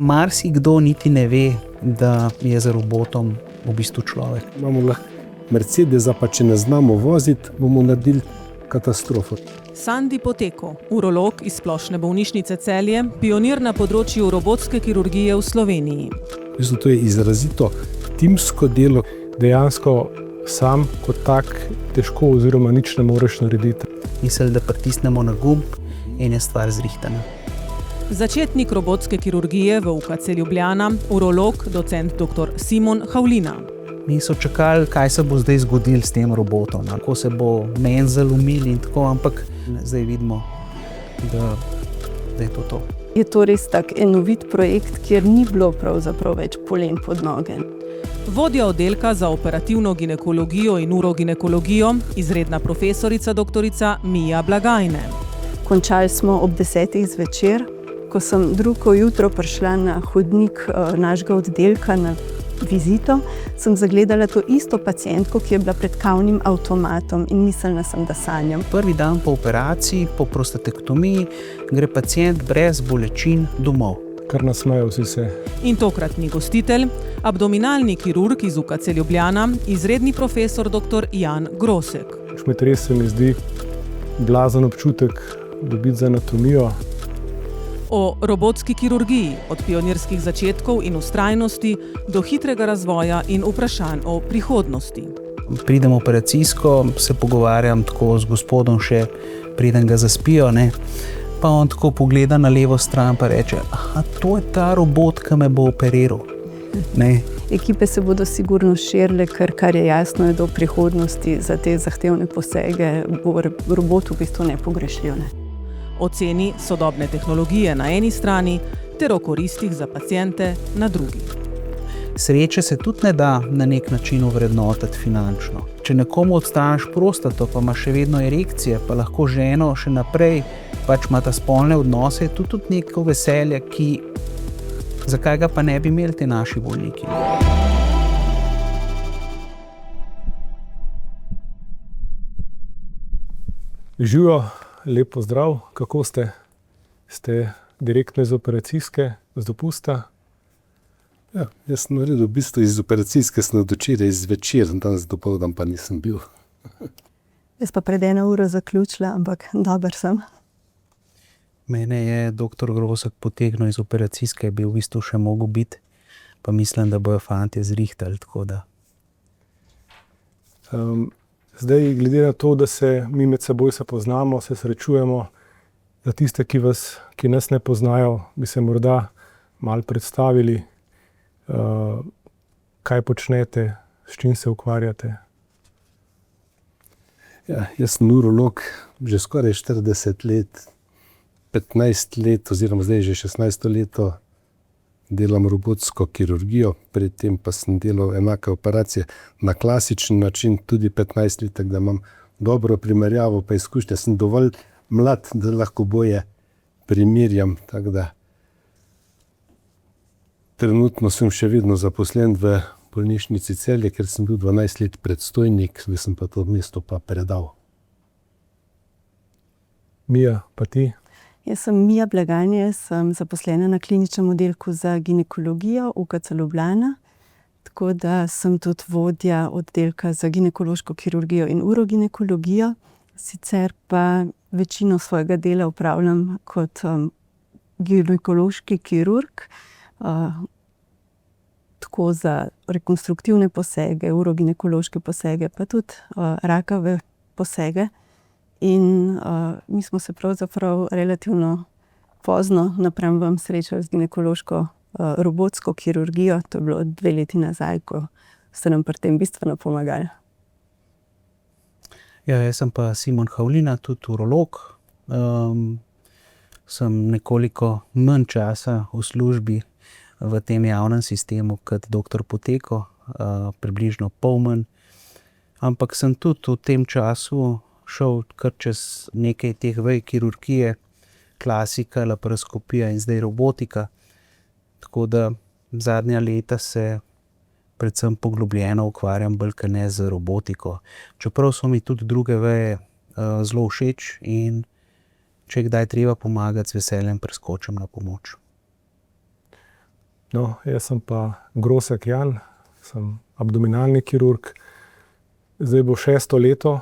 Marsikdo niti ne ve, da je za robotom v bistvu človek. Imamo lahko Mercedesa, pa če ne znamo voziti, bomo naredili katastrofo. Sandi Poteko, urolog iz Splošne bolnišnice Celje, pionir na področju robotske kirurgije v Sloveniji. To je izrazito timsko delo. Dejansko sam kot tak težko oziroma nič ne moreš narediti. Misli, da pritisnemo na gumb in je stvar zrihtana. Začetnik robotske kirurgije v UKC Ljubljana, urolog, docent dr. Simon Havlina. Mi so čakali, kaj se bo zdaj zgodilo s tem robotom, kako se bo men zalomil in tako, ampak zdaj vidimo, da je to. Je to res tak enovit projekt, kjer ni bilo pravzaprav več polen pod noge. Vodja oddelka za operativno ginekologijo in uroginekologijo, izredna profesorica doktorica Mija Blagajne. Končali smo ob 10. zvečer. Ko sem drugo jutro prišla na hodnik našega oddelka na vizito, sem zagledala to isto pacientko, ki je bila pred kavnim avtomatom in mislila sem, da sanjam. Prvi dan po operaciji, po prostatektomiji, gre pacient brez bolečin domov. Kar nasmejo vsi se. In tokratni gostitelj, abdominalni kirurg iz UKC Ljubljana, izredni profesor dr. Jan Grosek. Res se mi zdi blazen občutek dobiti za anatomijo. O robotski kirurgiji, od pionirskih začetkov in vztrajnosti do hitrega razvoja in vprašanj o prihodnosti. Pridem operacijsko, se pogovarjam tako z gospodom še, preden ga zaspijo, ne? Pa on tako pogleda na levo stran pa reče, to je ta robot, ki me bo operiral. Ne? Ekipe se bodo sigurno širile, ker kar je jasno, je do prihodnosti za te zahtevne posege bo robot v bistvu nepogrešljiv. O ceni sodobne tehnologije na eni strani ter o koristih za paciente na drugi. Sreče se tudi ne da na nek način ovrednotiti finančno. Če nekomu odstraniš prostato, pa ima še vedno erekcije, pa lahko ženo še naprej pač ima ta spolne odnose, je tudi neko veselje, zakaj ga pa ne bi imeli te naši bolniki. Živijo. Lep pozdrav, kako ste? Ste direktno iz operacijske, z dopusta? Ja, jaz sem naredil v bistvu iz operacijske, sem od včeraj zvečer, danes dopoldan pa nisem bil. Jaz pa pred 1 uro zaključila, ampak dober sem. Mene je dr. Grosek potegnil iz operacijske, bi v bistvu še mogel biti, pa mislim, da bojo fantje zrihtali, tako da. Zdaj, glede na to, da se mi med seboj se poznamo, se srečujemo, za tiste, ki nas ne poznajo, bi se morda malo predstavili, kaj počnete, s čim se ukvarjate. Ja, jaz sem urolog že skoraj 40 let, 15 let oziroma zdaj že 16 leto delam robotsko kirurgijo, predtem pa sem delal enake operacije na klasičen način, tudi 15 let, tako da imam dobro primerjavo, pa izkušnje. Sem dovolj mlad, da lahko boje primerjam, tako da trenutno sem še vedno zaposlen v bolnišnici Celje, ker sem bil 12 let predstojnik, zdaj sem pa to mesto pa predal. Mija, pa ti? Jaz sem Mija Blagajne, sem zaposlena na kliničnem oddelku za ginekologijo UKC Ljubljana, tako da sem tudi vodja oddelka za ginekološko kirurgijo in uroginekologijo. Sicer pa večino svojega dela opravljam kot ginekološki kirurg, tako za rekonstruktivne posege, uroginekološke posege, pa tudi rakave posege. In mi smo se pravzaprav relativno pozno napram vam srečali z ginekološko robotsko kirurgijo. To je bilo 2 leti nazaj, ko ste nam pri tem bistveno pomagali. Ja, jaz sem pa Simon Havlina, tudi urolog. Sem nekoliko manj časa v službi v tem javnem sistemu kot dr. Poteko, približno pol manj. Ampak sem tudi v tem času šel kar čez nekaj teh vej kirurgije, klasika, laparoskopija in zdaj robotika. Tako da zadnja leta se predvsem poglobljeno ukvarjam bolj kot ne z robotiko. Čeprav so mi tudi druge veje zelo všeč in če kdaj treba pomagati, z veseljem preskočim na pomoč. No, jaz sem pa Grosek Jan, sem abdominalni kirurg. Zdaj bo 6. leto,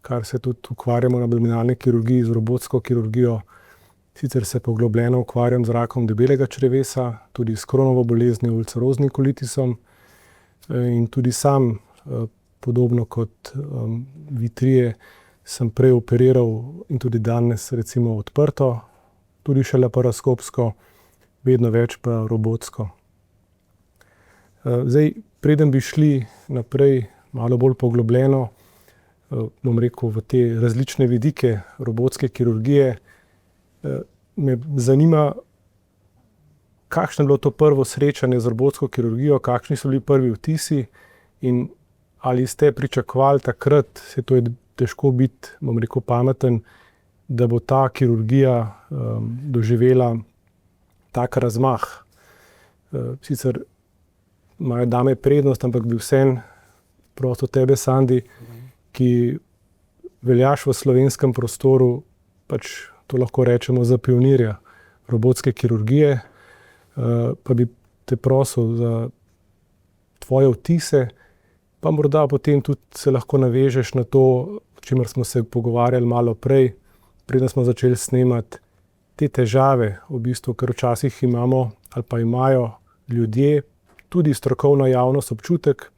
kar se tudi ukvarjamo na abdominalni kirurgiji z robotsko kirurgijo. Sicer se poglobljeno ukvarjam z rakom debelega črevesa, tudi s Crohnovo boleznijo, ulceroznim kolitisom. In tudi sam, podobno kot vi trije, sem prej operiral in tudi danes recimo odprto, tudi še laparoskopsko, vedno več pa robotsko. Zdaj, preden bi šli naprej malo bolj poglobljeno, bom rekel, v te različne vidike robotske kirurgije, me zanima, kakšno je bilo to prvo srečanje z robotsko kirurgijo, kakšni so bili prvi vtisi in ali ste pričakovali takrat, se to je težko biti, bom rekel, pameten, da bo ta kirurgija doživela tak razmah. Sicer imajo dame prednost, ampak bi vseeno prosto tebe, Sandi, ki veljaš v slovenskem prostoru, pač to lahko rečemo za pionirja robotske kirurgije, pa bi te prosil za tvoje vtise, pa morda potem tudi se lahko navežeš na to, o čemer smo se pogovarjali malo prej, preden smo začeli snemati, te težave, v bistvu, ker včasih imamo ali pa imajo ljudje, tudi strokovna javnost, občutek,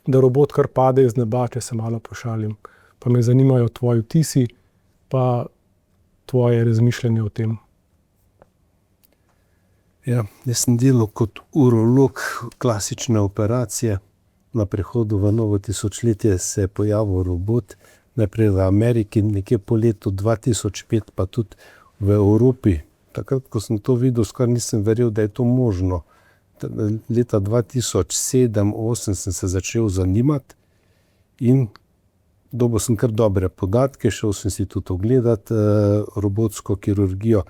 da robot kar pade iz neba, če se malo pošalim. Pa me zanimajo tvoji vtisi, pa tvoje razmišljanje o tem. Ja, jaz sem delal kot urolog klasične operacije. Na prehodu v novo tisočletje se je pojavil robot, najprej v Ameriki, nekje po letu 2005, pa tudi v Evropi. Takrat, ko sem to videl, skoraj nisem verjel, da je to možno. Leta 2007-2008 sem se začel zanimati in dobil sem kar dobre podatke, šel sem si tudi ogledati robotsko kirurgijo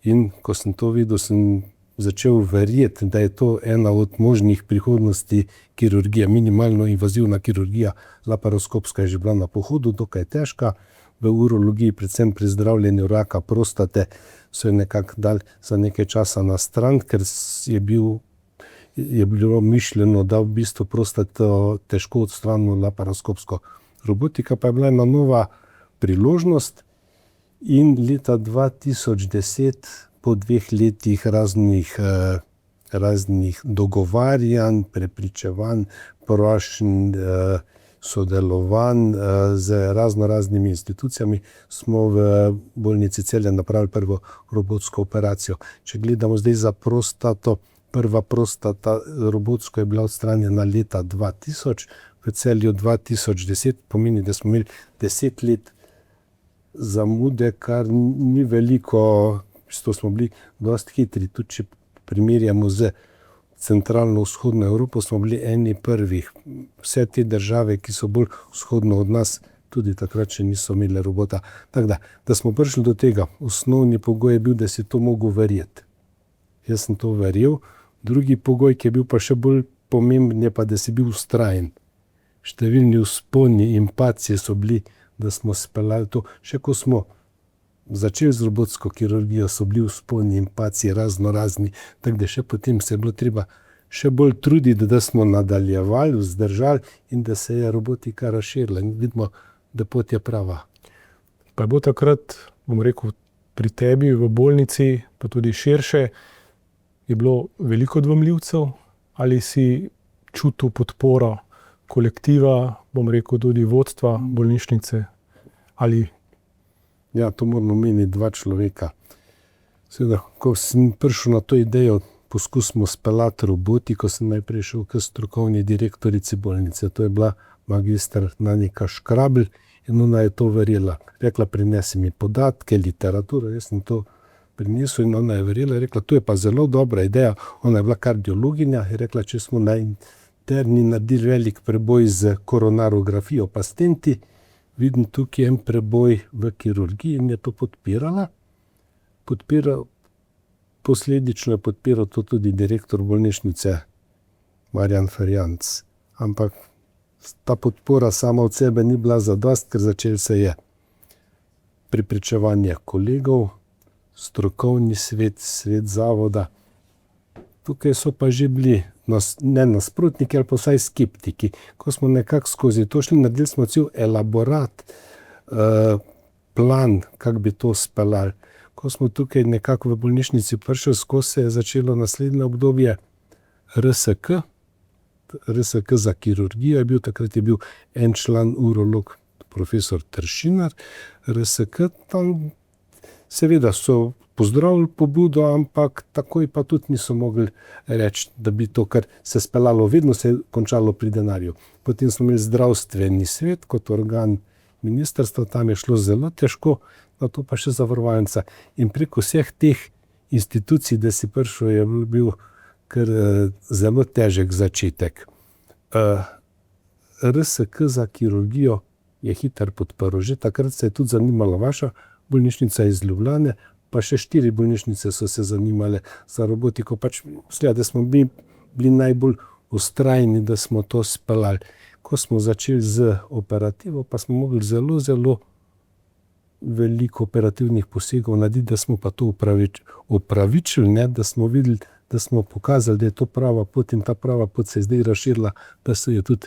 in ko sem to videl, sem začel verjeti, da je to ena od možnih prihodnosti kirurgije. Minimalno invazivna kirurgija, laparoskopska je že bila na pohodu, dokaj težka. V urologiji, predvsem pri zdravljenju raka prostate, so jo nekako dali za nekaj časa na stran, ker je bilo mišljeno, da v bistvu prostato težko odstranimo laparoskopsko. Robotika pa je bila ena nova priložnost in leta 2010, po 2 letih raznih dogovarjanj, prepričevanj, prošenj, sodelovanj z raznoraznimi institucijami, smo v bolnici Celje napravili prvo robotsko operacijo. Če gledamo zdaj za prostato, prva prostata robotsko je bila odstranjena leta 2000, v Celju 2010, pomeni, da smo imeli 10 let zamude, kar ni veliko, to smo bili dosti hitri, tudi če primerjamo z centralno-vzhodno Evropo, smo bili eni prvih. Vse te države, ki so bolj vzhodno od nas, tudi takrat še niso imeli robota. Tako da smo prišli do tega, osnovni pogoj je bil, da si to mogel verjeti. Jaz sem to verjel. Drugi pogoj, ki je bil pa še bolj pomemben, je pa, da si bil vztrajen. Številni vzponi in padci so bili, da smo speljali to. Še ko smo začeli z robotsko kirurgijo, so bili vzponi in padci raznorazni, tako da še potem se je bilo treba še bolj truditi, da smo nadaljevali, vzdržali in da se je robotika razširila. In vidimo, da pot je prava. Pa je bilo takrat, bom rekel, pri tebi v bolnici, pa tudi širše, je bilo veliko dvomljivcev ali si čutil podporo kolektiva, bom rekel, tudi vodstva bolnišnice ali... Ja, to moramo omeniti 2 človeka. Seveda, ko sem prišel na to idejo, poskusimo speljati robotiko, sem najprej šel k strokovni direktorici bolnice. To je bila magister Nanika Škrabl in ona je to verjela. Rekla, prinesi mi podatke, literaturo, jaz sem to prinesel in ona je verjela. Rekla, to je pa zelo dobra ideja. Ona je bila kardiologinja in rekla, če smo na interni naredili velik preboj z koronarografijo pa stenti, vidim tukaj en preboj v kirurgiji in je to podpirala. Posledično je podpiral to tudi direktor bolnišnice Marjan Ferjanc. Ampak ta podpora sama od sebe ni bila zadost, ker začel se je prepričevanje kolegov, strokovni svet, svet zavoda. tukaj so pa že bili ne nasprotniki, ali pa vsaj skeptiki. Ko smo nekako skozi to šli, naredili smo cel elaborat, plan, kako bi to speljali. Ko smo tukaj nekako v bolnišnici prišli skozi, se je začelo naslednje obdobje RSK za kirurgijo, takrat je bil en član urolog, profesor Tršinar. RSK tam seveda so pozdravili pobudo, ampak takoj pa tudi niso mogli reči, da bi to, kar se speljalo, vedno se je končalo pri denarju. Potem smo imeli zdravstveni svet kot organ ministrstva, tam je šlo zelo težko, na to pa še zavarovalnica. In preko vseh teh institucij, da si prišel, je bil kar zelo težek začetek. RSK za kirurgijo je hitro podprl. Že takrat se je tudi zanimala vaša bolnišnica iz Ljubljane, pa še 4 bolnišnice so se zanimale za robotiko. Pač mislim, da smo bili najbolj vztrajni, da smo to speljali. Ko smo začeli z operativo, pa smo mogli zelo, zelo veliko operativnih posegov narediti, da smo pa to upravičili, ne, da smo videli, da smo pokazali, da je to prava pot, in ta prava pot se je zdaj razširila, da se je tudi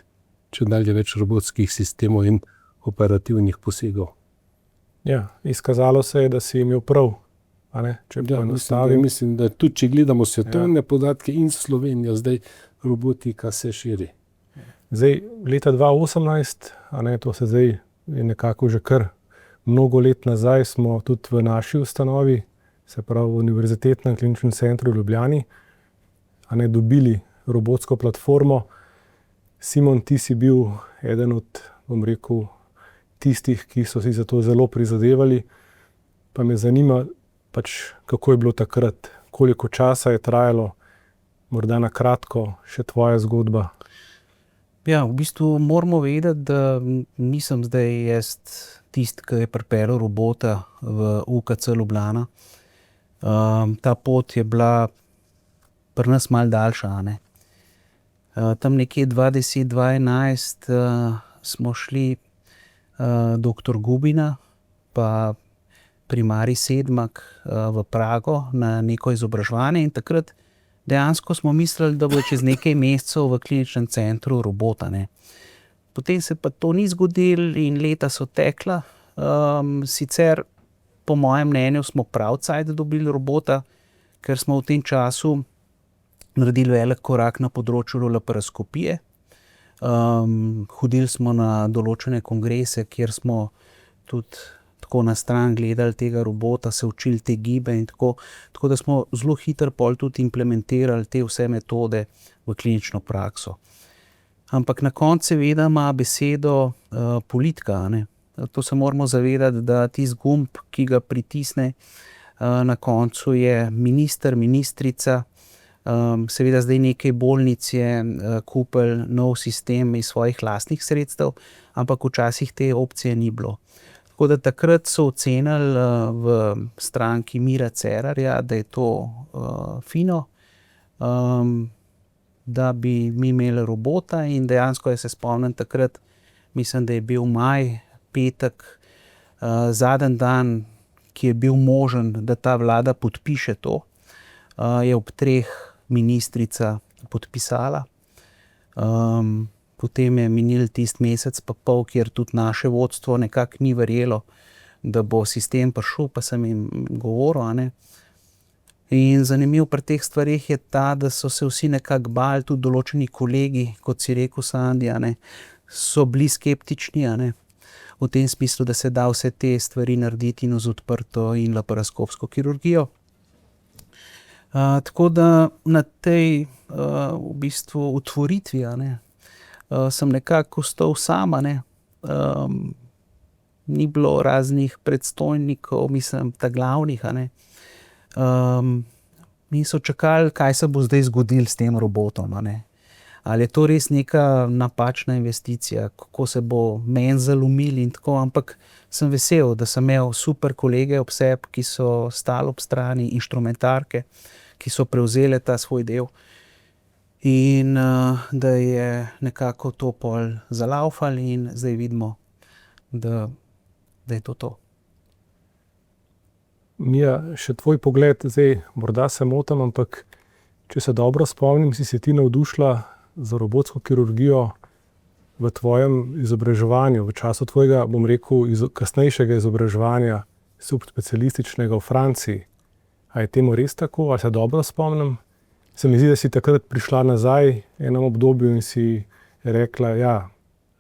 čedalje več robotskih sistemov in operativnih posegov. Ja, izkazalo se je, da si imel prav. Mislim, da tudi če gledamo svetovne podatke in Slovenijo, zdaj robotika se širi. Zdaj, leta 2018, to se zdaj je nekako že kar mnogo let nazaj, smo tudi v naši ustanovi, se pravi v Univerzitetnem kliničnem centru v Ljubljani, dobili robotsko platformo. Simon, ti si bil eden od, bom rekel, tistih, ki so si za to zelo prizadevali, pa me zanima, kako je bilo takrat, koliko časa je trajalo, morda na kratko še tvoja zgodba. Ja, v bistvu moramo vedeti, da nisem zdaj jaz tisti, ki je pripeljal robota v UKC Ljubljana. Ta pot je bila pri nas malo daljša. Tam nekje 2010-2011 smo šli dr. Gubina pa primarij Sedmak v Prago na neko izobraževanje, in takrat dejansko smo mislili, da bo čez nekaj mesecev v kliničnem centru robota. Potem se pa to ni zgodilo in leta so tekla. Sicer po mojem mnenju smo prav cajt dobili robota, ker smo v tem času naredili velik korak na področju laparoskopije. Hodili smo na določene kongrese, kjer smo tudi tako na stran gledali tega robota, se učili te gibe in tako da smo zelo hitro pol tudi implementirali te vse metode v klinično prakso. Ampak na koncu seveda ima besedo politika. To se moramo zavedati, da tisti gumb, ki ga pritisne, na koncu je minister, ministrica. Seveda zdaj nekaj bolnic je kupili nov sistem iz svojih lastnih sredstev, ampak včasih te opcije ni bilo. Tako da takrat so ocenili v stranki Mira Cerarja, da je to fino, da bi mi imeli robota, in dejansko se spomnim takrat, mislim, da je bil maj, petek, zadnji dan, ki je bil možen, da ta vlada podpiše to, je ob 3 ministrica podpisala. Potem je minil tisti mesec pa pol, kjer tudi naše vodstvo nekako ni verjelo, da bo sistem prišel, pa sem jim govoril. In zanimivo pri teh stvareh je ta, da so se vsi nekako bali, tudi določeni kolegi, kot si rekel, Sandi, so bili skeptični, v tem smislu, da se da vse te stvari narediti in z odprto in laparoskopsko kirurgijo. Tako da na tej v bistvu otvoritvi sem nekako ostal sama. Ni bilo raznih predstojnikov, mislim, ta glavnih. Mi so čakali, kaj se bo zdaj zgodilo s tem robotom. Ali je to res neka napačna investicija, kako se bo meni zalomil in tako, ampak sem vesel, da sem imel super kolege ob sebi, ki so stali ob strani, inštrumentarke, ki so prevzele ta svoj del, in da je nekako to pol zalaufalo in zdaj vidimo, da je to to. Mija, še tvoj pogled, zdaj morda se motim, ampak če se dobro spomnim, si se ti navdušila za robotsko kirurgijo v tvojem izobraževanju, v času tvojega, bom rekel, kasnejšega izobraževanja subspecialističnega v Franciji. A je temu res tako, ali se dobro spomnim? Se mi zdi, da si takrat prišla nazaj v enem obdobju in si rekla, ja,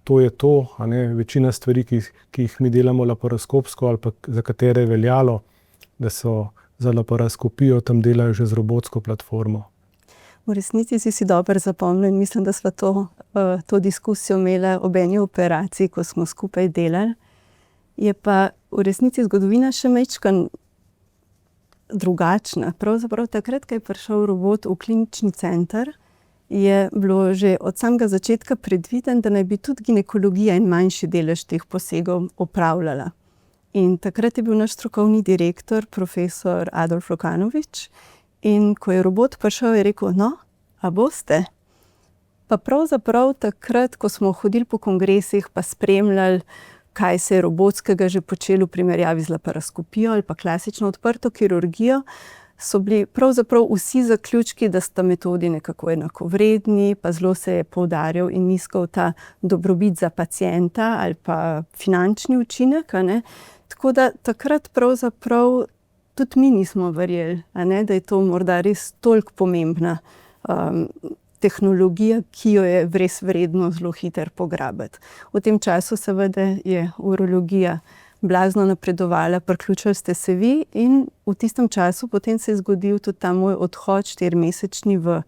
to je to, a ne, večina stvari, ki jih mi delamo laparoskopsko ali pa za katere je veljalo, da so za laparoskopijo tam delajo že z robotsko platformo. V resnici si dobro zapomnil in mislim, da sva to diskusijo imela ob eni operaciji, ko smo skupaj delali. Je pa v resnici zgodovina še majčkeno drugačna. Pravzaprav takrat, ko je prišel robot v klinični center, je bilo že od samega začetka predviden, da naj bi tudi ginekologija in manjši delež teh posegov opravljala. In takrat je bil naš strokovni direktor, profesor Adolf Lokanovič, in ko je robot prišel, je rekel, no, a boste? Pa pravzaprav takrat, ko smo hodili po kongresih pa spremljali, kaj se je robotskega že počelo v primerjavi z laparoskopijo ali pa klasično odprto kirurgijo, so bili pravzaprav vsi zaključki, da sta metodi nekako enakovredni, pa zelo se je poudarjal in iskal ta dobrobit za pacienta ali pa finančni učinek, a ne. Tako da takrat pravzaprav tudi mi nismo verjeli, a ne, da je to morda res toliko pomembna tehnologija, ki jo je res vredno zelo hitro pograbiti. V tem času seveda je urologija blazno napredovala, priključili ste se vi in v tistem času potem se je zgodil tudi ta moj odhod 4-mesečni v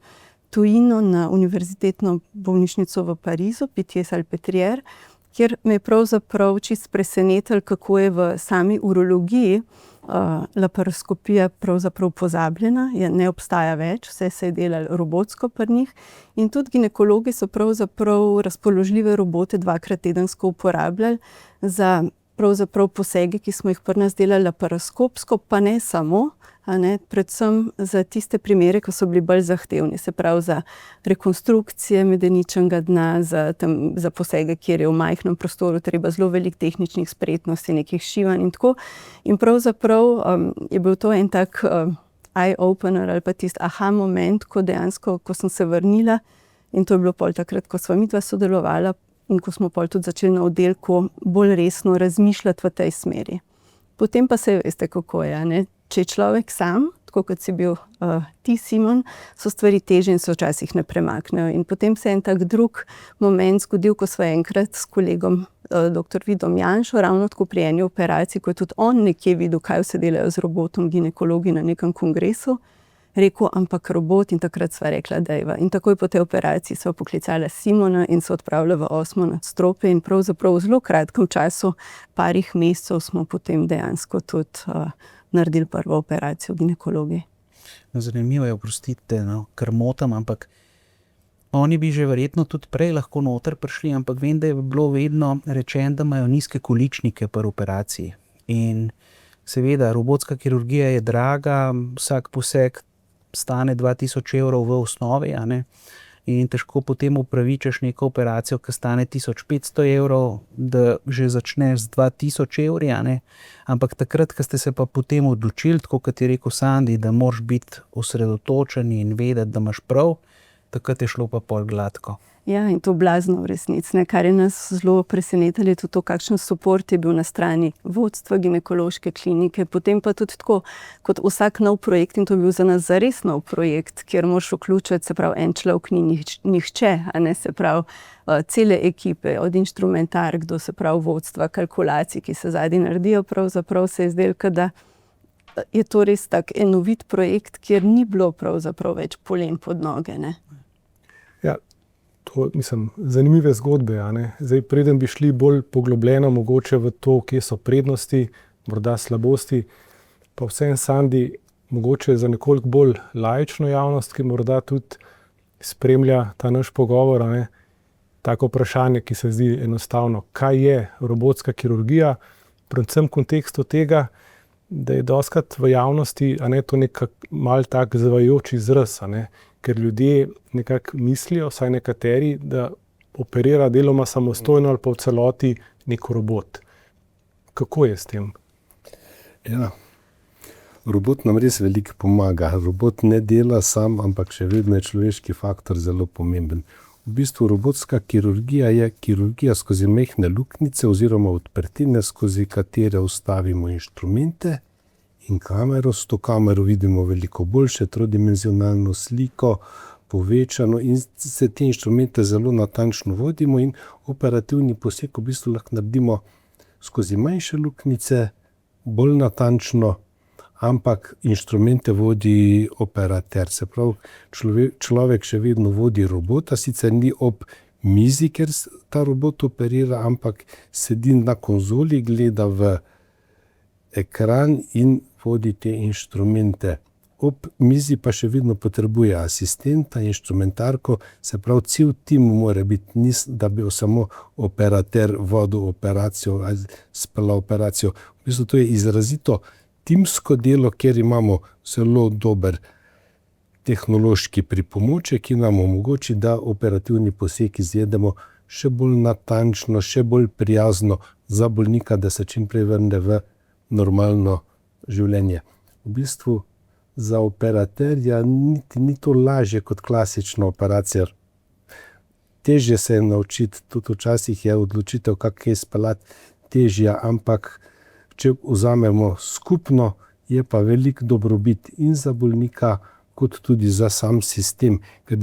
tujino na univerzitetno bolnišnico v Parizu, Pitié-Salpêtrière, kjer me je pravzaprav čisto presenetilo, kako je v sami urologiji laparoskopija pravzaprav pozabljena, ne obstaja več, vse se je delalo robotsko pri njih in tudi ginekologi so pravzaprav razpoložljive robote 2-krat tedensko uporabljali za pravzaprav posege, ki smo jih pri nas delali laparoskopsko, pa ne samo, a ne, predvsem za tiste primere, ko so bili bolj zahtevni, se pravi za rekonstrukcije medeničnega dna, za posege, kjer je v majhnem prostoru treba zelo veliko tehničnih spretnosti, nekih šivanj in tako. In pravzaprav je bil to en tak eye-opener ali pa tisti aha moment, ko dejansko, ko sem se vrnila, in to je bilo pol takrat, ko sva midva sodelovala in ko smo pol tudi začeli na oddelku bolj resno razmišljati v tej smeri. Potem pa se veste, kako je, a ne? Če je človek sam, tako kot si bil ti, Simon, so stvari težje in se včasih ne premaknejo. In potem se je en tak drug moment zgodil, ko sva enkrat s kolegom dr. Vidom Janšo, ravno tako pri eni operaciji, ko je tudi on nekje videl, kaj vse delajo z robotom ginekologi na nekem kongresu, rekel, ampak robot, in takrat sva rekla, dejva. In takoj po tej operaciji sva poklicala Simona in se odpravila v 8. nadstropje in pravzaprav v zelo kratkem času, parih mesecev, smo potem dejansko tudi naredili prvo operacijo v ginekologiji. Zanimivo je, oprostite, ker motam, ampak oni bi že verjetno tudi prej lahko noter prišli, ampak vem, da je bilo vedno rečeno, da imajo nizke količnike pri operaciji. In seveda, robotska kirurgija je draga, vsak poseg stane 2000 evrov v osnovi, a ne? In težko potem upravičiš neko operacijo, ki stane 1500 evrov, da že začneš z 2000 evri, a ne? Ampak takrat, ko ste se pa potem odločili, tako kot je rekel Sandi, da moraš biti osredotočen in vedeti, da imaš prav, takrat je šlo pa pol gladko. Ja, in to blazno v resnici, ne, kar je nas zelo presenetilo, je tudi to, kakšen suport je bil na strani vodstva ginekološke klinike, potem pa tudi tako, kot vsak nov projekt, in to je bil za nas zares nov projekt, kjer moraš vključiti, se pravi, en človek ni nihče, a ne, se pravi, cele ekipe, od inštrumentark do, se pravi, vodstva, kalkulacij, ki se zadaj naredijo, pravzaprav se je zdelo, da je to res tak enovit projekt, kjer ni bilo pravzaprav več polen pod noge, ne. Ja, to, mislim, zanimive zgodbe, a ne. Zdaj, preden bi šli bolj poglobljeno mogoče v to, kje so prednosti, morda slabosti, pa vseeno, Sandi, mogoče za nekoliko bolj laično javnost, ki morda tudi spremlja ta naš pogovor, a ne, tako vprašanje, ki se zdi enostavno, kaj je robotska kirurgija, predvsem v kontekstu tega, da je dostikrat v javnosti, a ne, to nekak mal tak zavajajoč izraz, a ne, ker ljudje nekako mislijo, vsaj nekateri, da operira deloma samostojno ali pa v celoti nek robot. Kako je s tem? Ja, Robot nam res veliko pomaga. Robot ne dela sam, ampak še vedno je človeški faktor zelo pomemben. V bistvu robotska kirurgija je kirurgija skozi majhne luknjice oziroma odprtine, skozi katere vstavimo inštrumente in kamero. S to kamero vidimo veliko boljše trodimenzionalno sliko, povečano, in se te inštrumente zelo natančno vodimo in operativni poseg v bistvu lahko naredimo skozi manjše luknjice, bolj natančno, ampak inštrumente vodi operater. Se pravi, človek še vedno vodi robota, sicer ni ob mizi, ker ta robot operira, ampak sedi na konzoli, gleda v ekran in vodi te inštrumente. Ob mizi pa še vedno potrebuje asistenta, inštrumentarko, se pravi, cel tim mora biti, da bi samo operater vodil operacijo ali speljal operacijo. V bistvu to je izrazito timsko delo, kjer imamo zelo dober tehnološki pripomoček, ki nam omogoči, da operativni poseg izvedemo še bolj natančno, še bolj prijazno za bolnika, da se čim prej vrne v normalno življenje. V bistvu za operaterja ni to lažje kot klasična operacija. Težje se je naučiti, tudi včasih je odločitev, kako je speljati, težja, ampak če vzamemo skupno, je pa veliko dobrobit in za bolnika, kot tudi za sam sistem. Ker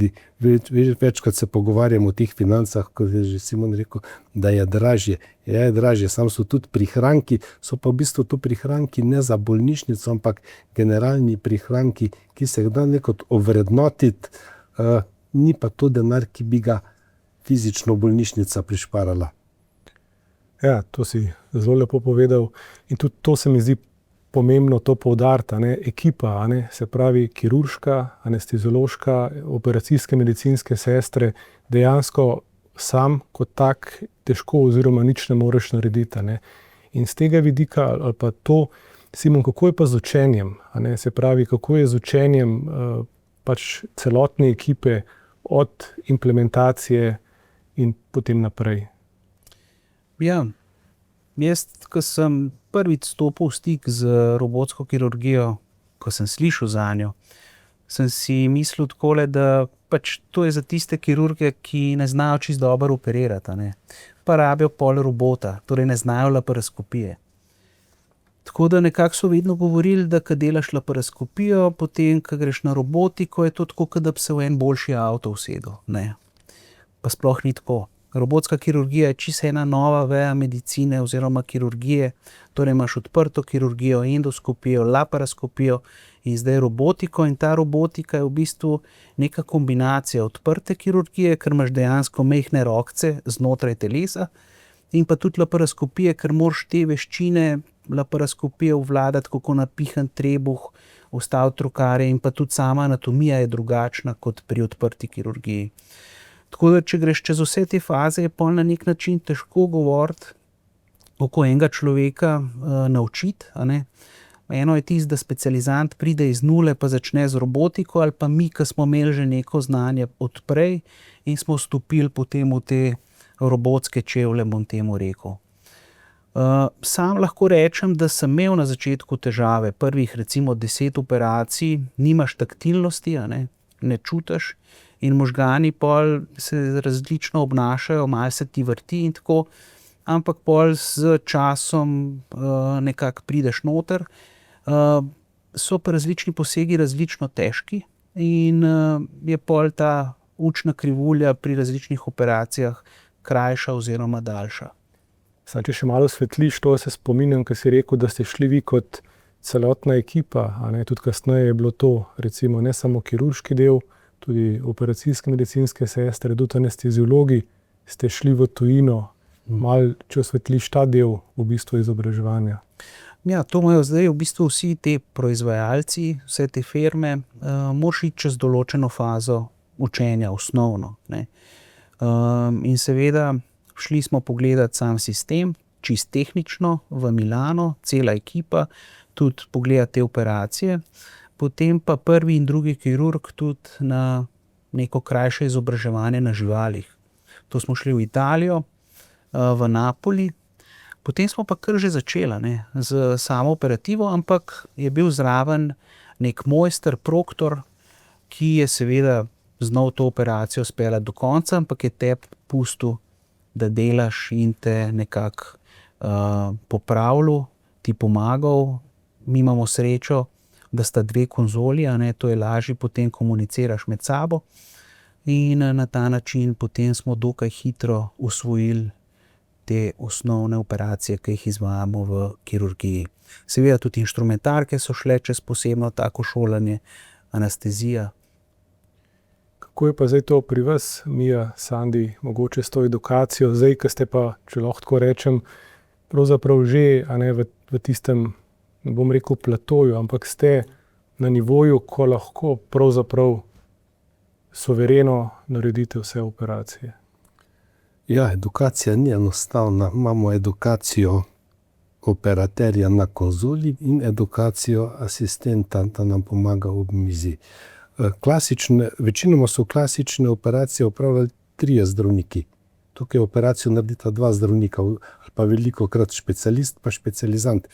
večkrat se pogovarjamo o teh financah, kot je že Simon rekel, da je dražje. Je dražje, samo so tudi prihranki, so pa v bistvu to prihranki ne za bolnišnico, ampak generalni prihranki, ki se da nekako ovrednotiti, ni pa to denar, ki bi ga fizično bolnišnica prišparala. Ja, to si zelo lepo povedal in tudi to se mi zdi pomembno to poudariti, ekipa, se pravi kirurška, anesteziološka, operacijske medicinske sestre, dejansko sam kot tak težko oziroma nič ne moreš narediti. In z tega vidika, ali pa to, Simon, kako je pa z učenjem? Se pravi, kako je z učenjem pač celotne ekipe od implementacije in potem naprej? Ja, jaz, ko sem prvič stopil v stik z robotsko kirurgijo, ko sem slišal zanjo, sem si mislil takole, da pač to je za tiste kirurge, ki ne znajo čisto dobro operirati, pa rabijo pol robota, torej ne znajo laparoskopije. Tako da nekako so vedno govorili, da ko delaš laparoskopijo, potem, ko greš na robotiko, je to tako, kot da bi se v en boljši avto usedel. Ne. Pa sploh ni tako. Robotska kirurgija je čisto ena nova veja medicine oziroma kirurgije, torej imaš odprto kirurgijo, endoskopijo, laparoskopijo in zdaj robotiko, in ta robotika je v bistvu neka kombinacija odprte kirurgije, ker imaš dejansko majhne rokce znotraj telesa, in pa tudi laparoskopije, ker moraš te veščine laparoskopije vvladati, kako napihan trebuh, vstaviti rokarje, in pa tudi sama anatomija je drugačna kot pri odprti kirurgiji. Tako da, če greš čez vse te faze, je pol na nek način težko govoriti, kako enega človeka naučiti. Eno je tisto, da specializant pride iz nule pa začne z robotiko, ali pa mi, ki smo imeli že neko znanje odprej in smo vstopili potem v te robotske čevlje, bom temu rekel. Sam lahko rečem, da sem imel na začetku težave, prvih recimo 10 operacij, nimaš taktilnosti, ne čutiš, in možgani pol se različno obnašajo, malo se ti vrti in tako, ampak pol z časom nekako prideš noter. So pa različni posegi različno težki in je pol ta učna krivulja pri različnih operacijah krajša oziroma daljša. Če še malo svetliš, to se spominjam, ko si rekel, da ste šli vi kot celotna ekipa, tudi kasneje je bilo to recimo ne samo kirurški del, tudi operacijske medicinske sestre, tudi anesteziologi, ste šli v tujino, malo če osvetliš ta del v bistvu izobraževanja. Ja, to imajo zdaj v bistvu vsi te proizvajalci, vse te firme, moraš iti čez določeno fazo učenja, osnovno. In seveda šli smo pogledati sam sistem, čisto tehnično v Milano, cela ekipa, tudi pogledati te operacije. Potem pa prvi in drugi kirurg tudi na neko krajše izobraževanje na živalih. To smo šli v Italijo, v Napoli, Potem smo pa kar že začeli, ne, z samo operativo, ampak je bil zraven nek mojster, proktor, ki je seveda znal to operacijo speljati do konca, ampak je tebi pustil, da delaš in te nekako popravljal, ti pomagal. Mi imamo srečo, da sta dve konzoli, a ne, to je lažje, potem komuniciraš med sabo in na ta način potem smo dokaj hitro usvojili te osnovne operacije, ki jih izvajamo v kirurgiji. Seveda tudi inštrumentarke so šle čez posebno tako šolanje, anestezija. Kako je pa zdaj to pri vas, Mija, Sandi, mogoče s to edukacijo, zdaj, ko ste pa, če lahko tako rečem, pravzaprav že, a ne, v tistem, ne bom rekel platoju, ampak ste na nivoju, ko lahko pravzaprav suvereno naredite vse operacije. Ja, edukacija ni enostavna. Imamo edukacijo operaterja na konzoli in edukacijo asistenta, da nam pomaga ob mizi. Večinoma so klasične operacije opravljali 3 zdravniki. Tukaj operacijo naredita 2 zdravnika, ali pa velikokrat specialist pa specializant.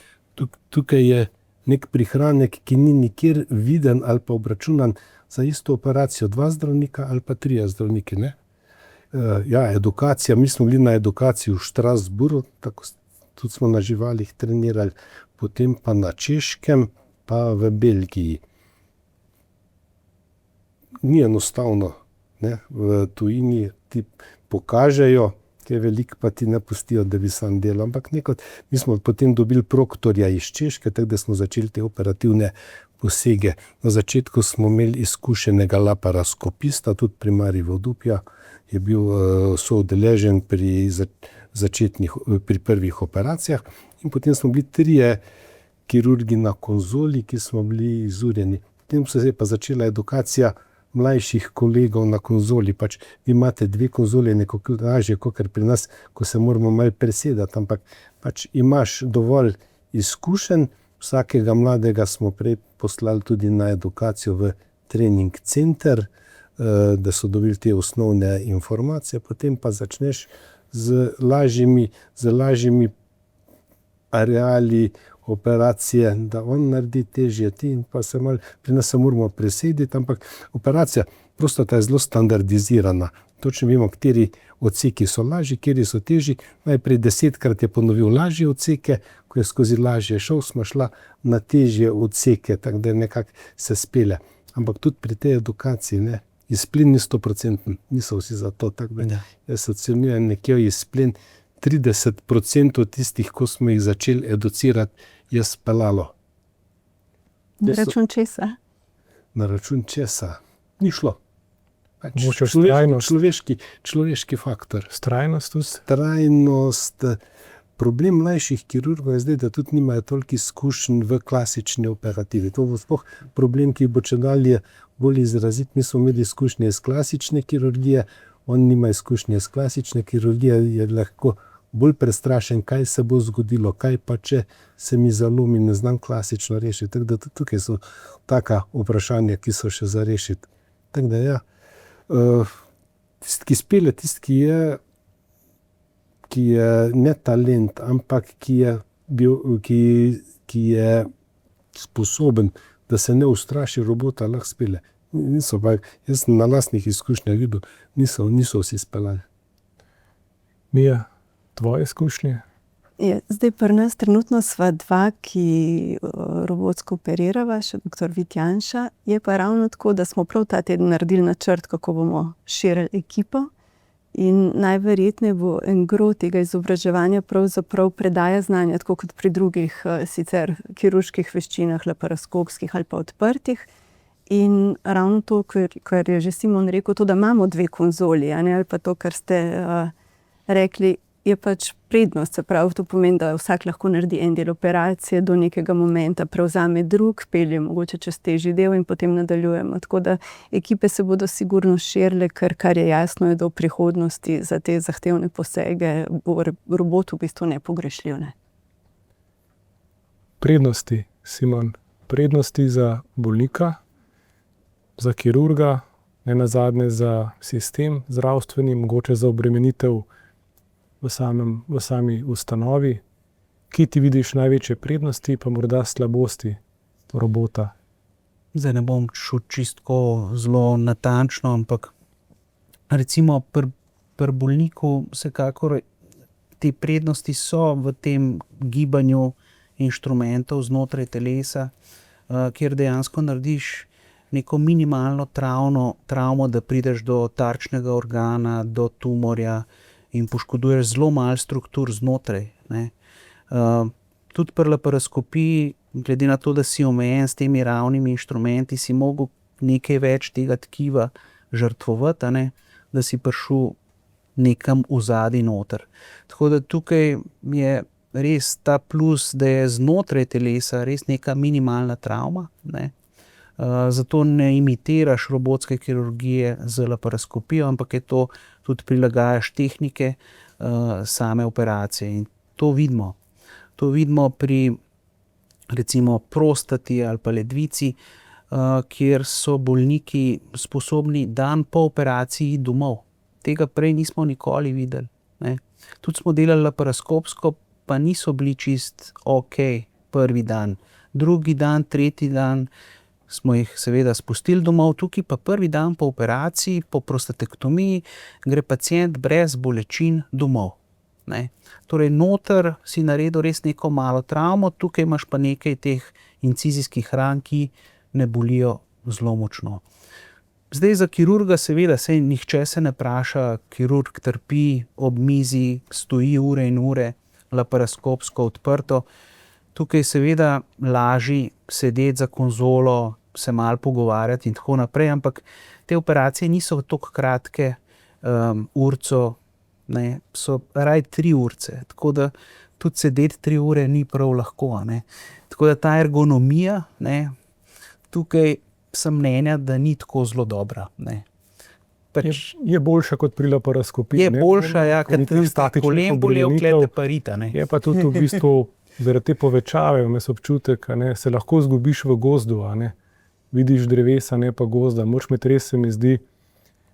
Tukaj je nek prihranek, ki ni nikjer viden ali pa obračunan za isto operacijo 2 zdravnika ali pa 3 zdravniki, ne? Ja, edukacija, mi smo bili na edukaciji v Strasbourgu, tako tudi smo na živalih trenirali, potem pa na Češkem, pa v Belgiji. Ni enostavno, ne? V tujini ti pokažejo, kaj veliko pa ti ne pustijo, da bi sam delal, ampak mi smo potem dobili proktorja iz Češke, tako da smo začeli te operativne posege. Na začetku smo imeli izkušenega laparoskopista, tudi primarij Vodupja je bil soudeležen pri prvih operacijah in potem smo bili 3 kirurgi na konzoli, ki smo bili izurjeni. Potem se je pa začela edukacija mlajših kolegov na konzoli, pač vi imate 2 konzoli, nekako lažje, kot pri nas, ko se moramo malo presedati, ampak pač imaš dovolj izkušenj. Vsakega mladega smo prej poslali tudi na edukacijo v trening center, da so dobili te osnovne informacije, potem pa začneš z lažjimi areali operacije, da on naredi težje ti in pa se malo, pri nas se moramo presediti, ampak operacija prostata je zelo standardizirana. Točno vemo, kateri odseki so lažji, kateri so težji. Najprej 10-krat je ponovil lažje odseke, ko je skozi lažje šel, smo šla na težje odseke, tako da nekako se spelje. Ampak tudi pri tej edukaciji, ne, izplen ni 100%, niso vsi za to, tako da jaz ocenjujem nekje izplen 30% tistih, ko smo jih začeli educirati, je speljalo. Na račun česa? Na račun česa? Ni šlo. Človeški faktor. Vztrajnost tudi? Vztrajnost. Problem mlajših kirurgov je zdaj, da tudi nimajo toliko izkušenj v klasični operativi. To bo sploh problem, ki bo čedalje bolj izrazit. Mi smo imeli izkušnje iz klasične kirurgije, on nima izkušnje iz klasične kirurgije, je lahko bolj prestrašen, kaj se bo zgodilo, kaj pa če se mi zalomi, ne znam klasično rešiti. Tako da tukaj so taka vprašanja, ki so še za rešiti. Tako da ja, tisti, ki spelje, tisti, ki je ne talent, ampak ki je sposoben, da se ne ustraši robota, lahko spelje. Jaz sem na lastnih izkušnjah videl, niso vsi speljali. Mija, tvoje izkušnje? Zdaj pri nas trenutno sva 2, ki robotsko operirava, še dr. Vit Janša. Je pa ravno tako, da smo prav ta teden naredili načrt, kako bomo širili ekipo. In najverjetneje bo en gro tega izobraževanja pravzaprav predaja znanja, tako kot pri drugih sicer kirurških veščinah, laparoskopskih ali pa odprtih. In ravno to, kar je že Simon rekel, to, da imamo 2 konzoli, ali pa to, kar ste rekli, je pač prednost. Se pravi, to pomeni, da vsak lahko naredi en del operacije, do nekega momenta prevzame drug, pelje mogoče čez težji del in potem nadaljujemo. Tako da ekipe se bodo sigurno širile, kar je jasno, je do prihodnosti za te zahtevne posege bo robot v bistvu nepogrešljiv. Ne? Prednosti, Simon, prednosti za bolnika, za kirurga, ne nazadnje za sistem zdravstveni, mogoče za obremenitev v sami ustanovi Kje ti vidiš največje prednosti, pa morda slabosti robota? Zdaj ne bom šel čisto zelo natančno, ampak recimo pri bolniku vsekakor te prednosti so v tem gibanju inštrumentov znotraj telesa, kjer dejansko narediš neko minimalno travmo, da prideš do tarčnega organa, do tumorja in poškoduješ zelo malo struktur znotraj, ne. Tudi pri laparoskopiji, glede na to, da si omejen s temi ravnimi inštrumenti, si mogel nekaj več tega tkiva žrtvovati, a ne, da si prišel nekam vzadaj noter. Tako da tukaj je res ta plus, da je znotraj telesa res neka minimalna travma, ne. Zato ne imitiraš robotske kirurgije z laparoskopijo, ampak je to tudi prilagajaš tehnike same operacije. In to vidimo. To vidimo pri recimo prostati ali pa ledvici, kjer so bolniki sposobni dan po operaciji domov. Tega prej nismo nikoli videli, ne. Tudi smo delali laparoskopsko, pa niso bili čist okej prvi dan. Drugi dan, tretji dan smo jih seveda spustili domov, tukaj pa prvi dan po operaciji, po prostatektomiji, gre pacient brez bolečin domov, ne. Torej noter si naredil res neko malo travmo, tukaj imaš pa nekaj teh incizijskih ran, ki ne bolijo zelo močno. Zdaj za kirurga seveda, saj nihče se ne vpraša, kirurg trpi ob mizi, stoji ure in ure, laparoskopsko odprto. Tukaj seveda lažje sedeti za konzolo, se malo pogovarjati in tako naprej, ampak te operacije niso toliko kratke, urco, ne, so raje 3 urce, tako da tudi sedeti 3 ure ni prav lahko, a ne. Tako da ta ergonomija, ne, tukaj sem mnenja, da ni tako zelo dobra, ne. Je boljša kot pri laparoskopiji. Je boljša, ja, ker kolen bolel, klete pa rita, ne. Je pa tudi v bistvu zaradi te povečave, vmes občutek, a ne, se lahko zgubiš v gozdu, a ne. Vidiš drevesa, ne pa gozda. Moraš imeti res, se mi zdi,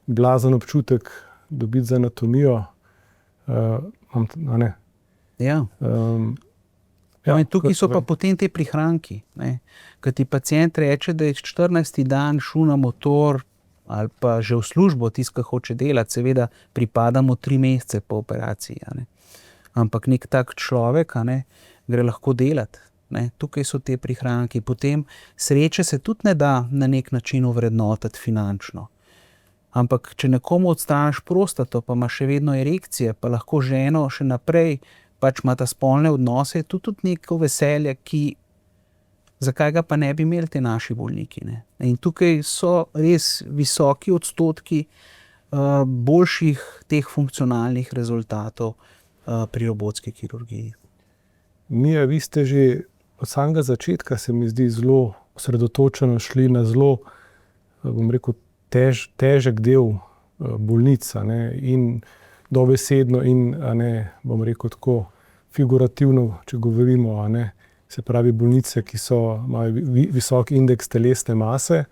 blazen občutek dobiti za anatomijo, a ne. Ja. Ja, in tukaj so pa potem te prihranki, ne. Ko ti pacient reče, da je 14. dan šel na motor ali pa že v službo, tisto, ki hoče delati, seveda pripada mu 3 mesece po operaciji, a ne. Ampak nek tak človek, a ne, gre lahko delati, ne. Tukaj so te prihranki. Potem sreče se tudi ne da na nek način ovrednotiti finančno. Ampak če nekomu odstraniš prostato, pa ima še vedno erekcije, pa lahko ženo še naprej pač ima ta spolne odnose, je tudi neko veselje, zakaj ga pa ne bi imeli te naši bolniki, ne. In tukaj so res visoki odstotki boljših teh funkcionalnih rezultatov pri robotski kirurgiji. Mija, vi ste že od samega začetka, se mi zdi, zelo osredotočeno šli na zelo, bom rekel, težek del bolnic, a ne, in dobesedno in, a ne, bom rekel tako, figurativno, če govorimo, a ne, se pravi bolnice, ki imajo visok indeks telesne mase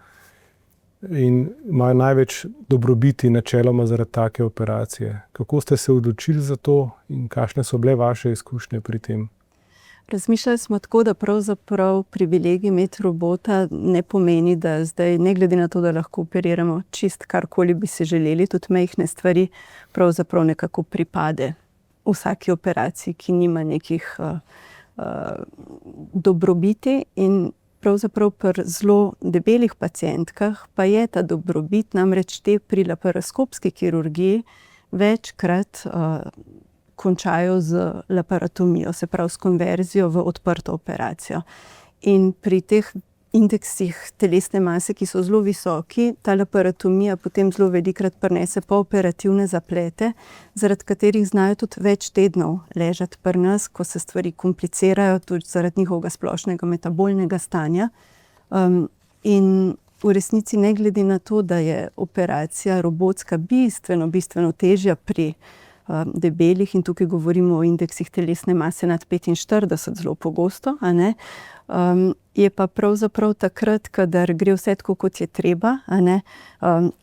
in imajo največ dobrobiti načeloma zaradi take operacije. Kako ste se odločili za to in kakšne so bile vaše izkušnje pri tem? Razmišljali smo tako, da pravzaprav privilegij imeti robota ne pomeni, da zdaj, ne glede na to, da lahko operiramo čist karkoli bi si želeli, tudi majhne stvari pravzaprav nekako pripade vsaki operaciji, ki nima nekih dobrobiti, in pravzaprav pri zelo debelih pacientkah pa je ta dobrobit, namreč te pri laparoskopski kirurgiji večkrat končajo z laparotomijo, se pravi s konverzijo v odprto operacijo. In pri teh indeksih telesne mase, ki so zelo visoki, ta laparotomija potem zelo velikokrat prinese pooperativne zaplete, zaradi katerih znajo tudi več tednov ležati pri nas, ko se stvari komplicirajo, tudi zaradi njihovega splošnega metabolnega stanja. In v resnici ne glede na to, da je operacija robotska bistveno težja pri debelih, in tukaj govorimo o indeksih telesne mase nad 45 zelo pogosto, a ne, je pa pravzaprav takrat, kadar gre vse tako, kot je treba, a ne,